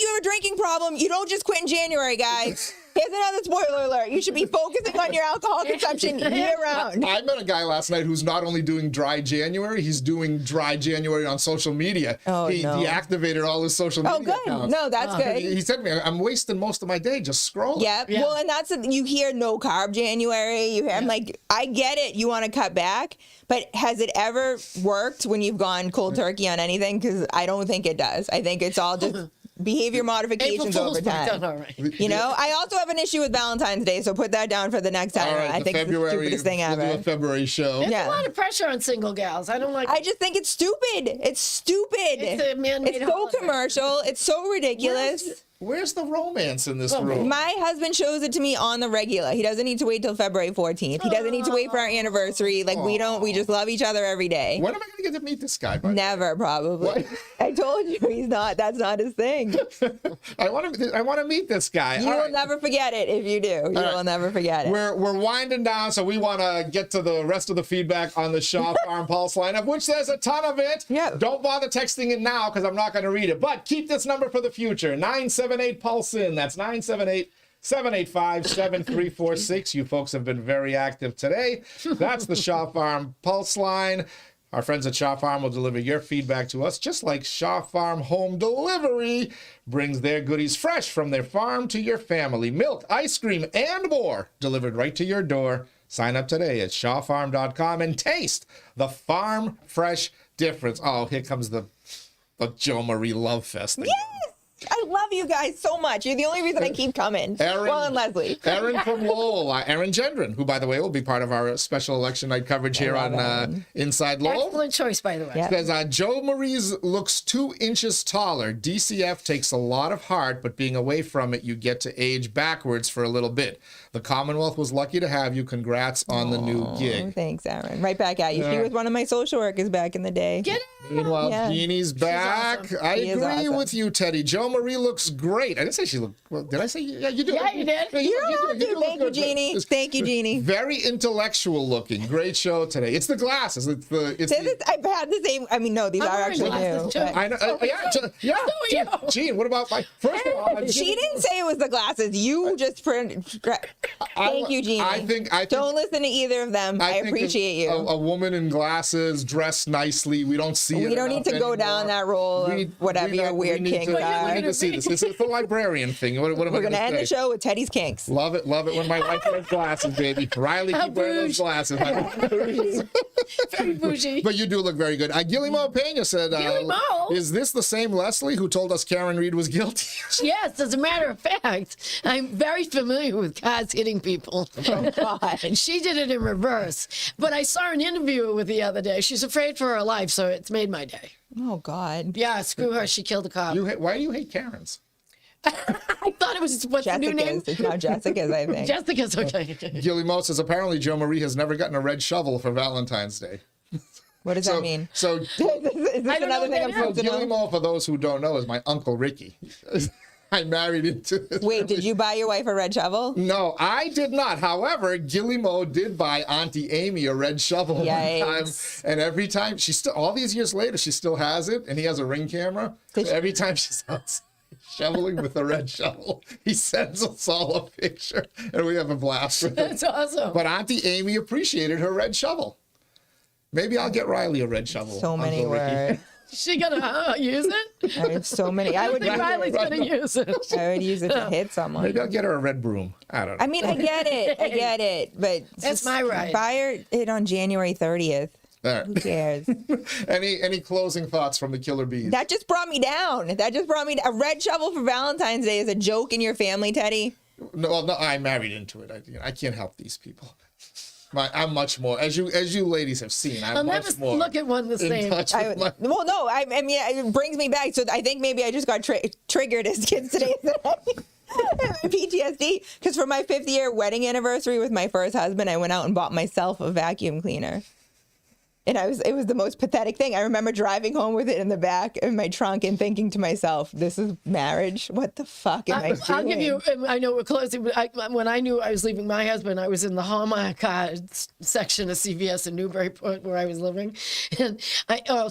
you have a drinking problem, you don't just quit in January, guys. Here's another spoiler alert. You should be focusing on your alcohol consumption year-round. I met a guy last night who's not only doing dry January, he's doing dry January on social media. He deactivated all his social media accounts. No, that's good. He said to me, I'm wasting most of my day just scrolling. Yep. Yeah. Well, and that's you hear no carb January. I'm like, I get it. You want to cut back. But has it ever worked when you've gone cold turkey on anything? Because I don't think it does. I think it's all just behavior modifications over time. You know, I also have an issue with Valentine's Day, so put that down for the next time. All right, I think it's the stupidest thing ever. We'll do a February show. There's a lot of pressure on single gals. I don't like. I just think it's stupid. It's stupid. It's a man-made It's so commercial. It's so ridiculous. Where's the romance in this room? My husband shows it to me on the regular. He doesn't need to wait till February 14th. He doesn't need to wait for our anniversary. Like, we just love each other every day. When am I going to get to meet this guy? Never, probably. What? I told you, that's not his thing. I want to meet this guy. You will never forget it if you do. You will never forget it. We're winding down, so we want to get to the rest of the feedback on the Shaw Farm Pulse line, of which there's a ton of it. Yeah. Don't bother texting it now because I'm not going to read it. But keep this number for the future, 978-PULSE-IN. That's 978-785-7346. You folks have been very active today. That's the Shaw Farm Pulse line. Our friends at Shaw Farm will deliver your feedback to us, just like Shaw Farm Home Delivery brings their goodies fresh from their farm to your family. Milk, ice cream, and more delivered right to your door. Sign up today at shawfarm.com and taste the farm fresh difference. Oh, here comes the JoMarie Love Fest. Yes! I love you guys so much. You're the only reason I keep coming. Well, and Leslie. Erin from Lowell. Erin Gendron, who, by the way, will be part of our special election night coverage here on Inside Lowell. Excellent choice, by the way. Yeah. Says, JoMarie's looks 2 inches taller. DCF takes a lot of heart, but being away from it, you get to age backwards for a little bit. The Commonwealth was lucky to have you. Congrats on the new gig. Thanks, Erin. Right back at you. She was one of my social workers back in the day. Get it. Meanwhile, Jeannie's back. Awesome. I agree with you, Teddy. JoMarie looks great. I didn't say she looked. Well, did I say? Yeah, you do. Yeah, you did. Yeah, You do. Thank you, Jeannie. Thank you, Jeannie. Very intellectual looking. Great show today. It's the glasses. I've had the same. I mean, no, these are actually new. too. but- I know. Yeah. Gene, what about my first of all? She didn't say it was the glasses. You just thank you, Jeannie. I think don't listen to either of them. I think appreciate you. A woman in glasses, dressed nicely. We don't see it. We don't need to go down that roll of whatever your weird kinks We are. need to see this. It's the librarian thing. What am I We're going to end the show with Teddy's kinks. Love it when my wife wears glasses, baby. Riley, keep wearing those glasses. Very bougie. But you do look very good. 𝐃𝐚𝐢𝐥𝐲 Pena said, is this the same Leslie who told us Karen Reed was guilty? Yes, as a matter of fact, I'm very familiar with cars hitting people. Oh, God. She did it in reverse. But I saw an interview with the other day. She's afraid for her life, so it's made my day. Oh, God. Yeah, screw her. She killed a cop. Why do you hate Karens? I thought it was, what's the new name? It's now Jessica's, I think. Jessica's, okay. 𝐃𝐚𝐢𝐥𝐲 says, apparently JoMarie has never gotten a red shovel for Valentine's Day. What does that mean? So, Is this another thing I'm supposed to know? 𝐃𝐚𝐢𝐥𝐲, for those who don't know, is my Uncle Ricky. I married into this. Wait, did you buy your wife a red shovel? No, I did not. However, 𝐃𝐚𝐢𝐥𝐲 did buy Auntie Amy a red shovel one time. And every time, all these years later, she still has it, and he has a Ring camera. Every time she's out shoveling with a red shovel, he sends us all a picture, and we have a blast with it. That's awesome. But Auntie Amy appreciated her red shovel. Maybe I'll get Riley a red shovel. So many Uncle Ricky. words. She gonna use it? I have so many. I would Riley's gonna use it. I would use it to hit someone. Maybe I'll get her a red broom. I don't know. I mean, I get it, but That's my right. Buy her it on January 30th. All right. Who cares? Any closing thoughts from the Killer Bees? That just brought me down. A red shovel for Valentine's Day is a joke in your family, Teddy. No, I married into it. I can't help these people. I'm much more, as you ladies have seen, I'll much never more look at one the same. Well, no, I mean, it brings me back. So I think maybe I just got triggered as kids today. PTSD. Because for my 5th year wedding anniversary with my first husband, I went out and bought myself a vacuum cleaner. And it was the most pathetic thing. I remember driving home with it in the back of my trunk and thinking to myself, this is marriage? What the fuck am I doing? I'll give you, I know we're closing, but when I knew I was leaving my husband, I was in the Hallmark section of CVS in Newburyport where I was living. And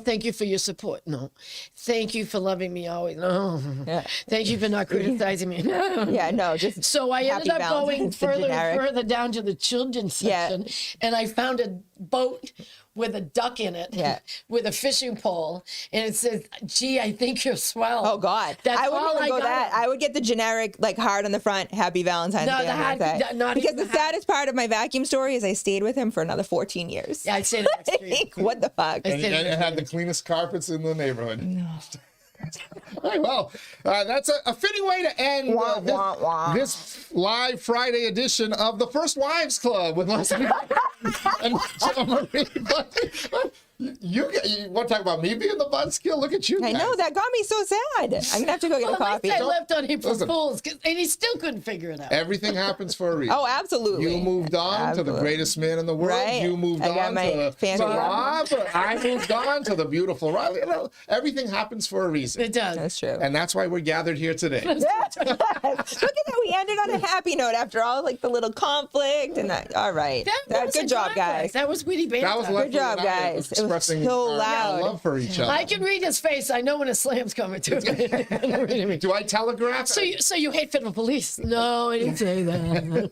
thank you for your support. No. Thank you for loving me always. No. Yeah. Thank you for not criticizing me. No. Yeah, no, just so I ended up going further and further down to the children's section, and I found a boat with a duck in it, with a fishing pole, and it says, "Gee, I think you're swell." Oh God, I wouldn't even go that. I would get the generic, like, heart on the front, "Happy Valentine's Day." Because the saddest part of my vacuum story is I stayed with him for another 14 years. Yeah, I'd say that next street. What the fuck? And had the cleanest carpets in the neighborhood. No. All right, well, that's a fitting way to end this live Friday edition of the First Wives Club with Leslie and JoMarie Buckley. You want to talk about me being the buzzkill? Look at you guys. I know, that got me so sad. I'm going to have to go get a coffee. I left on April Fools, and he still couldn't figure it out. Everything happens for a reason. Oh, absolutely. You moved on to the greatest man in the world. Right. You moved on to Rob. I moved on to the beautiful Riley. You know, everything happens for a reason. It does. That's true. And that's why we're gathered here today. Look at that. We ended on a happy note after all like the little conflict and that. All right. Good job, guys. That was witty banter. That was good job, guys. It was so loud. Love for each other. I can read his face. I know when a slam's coming to me. Do I telegraph? So you hate federal police? No, I didn't say that.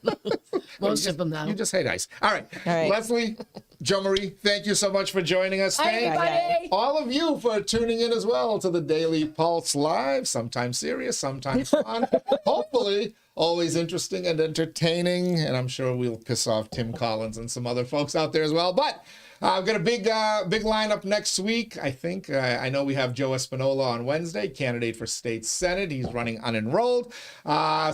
Most of them now. You just hate ice. All right. Leslie, JoMarie, thank you so much for joining us. Thank all of you for tuning in as well to the Daily Pulse Live. Sometimes serious, sometimes fun. Hopefully, always interesting and entertaining. And I'm sure we'll piss off Tim Collins and some other folks out there as well. But I've got a big lineup next week. I think I know we have Joe Espinola on Wednesday, candidate for state senate. He's running unenrolled.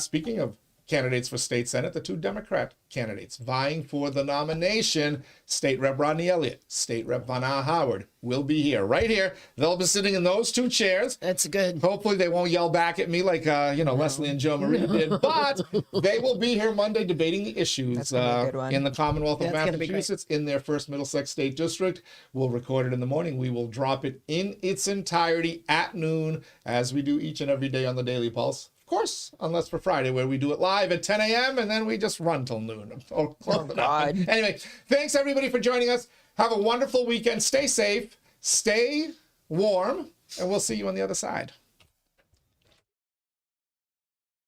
Speaking of candidates for state senate, the two Democrat candidates vying for the nomination, State Rep Rodney Elliott, State Rep Vanna Howard, will be here, right here. They'll be sitting in those two chairs. That's good. Hopefully they won't yell back at me like Leslie and JoMarie did, but they will be here Monday debating the issues in the Commonwealth of Massachusetts in their first Middlesex State District. We'll record it in the morning. We will drop it in its entirety at noon, as we do each and every day on the Daily Pulse. Of course, unless for Friday, where we do it live at 10 a.m. and then we just run till noon. Oh, God. Anyway, thanks everybody for joining us. Have a wonderful weekend. Stay safe, stay warm, and we'll see you on the other side.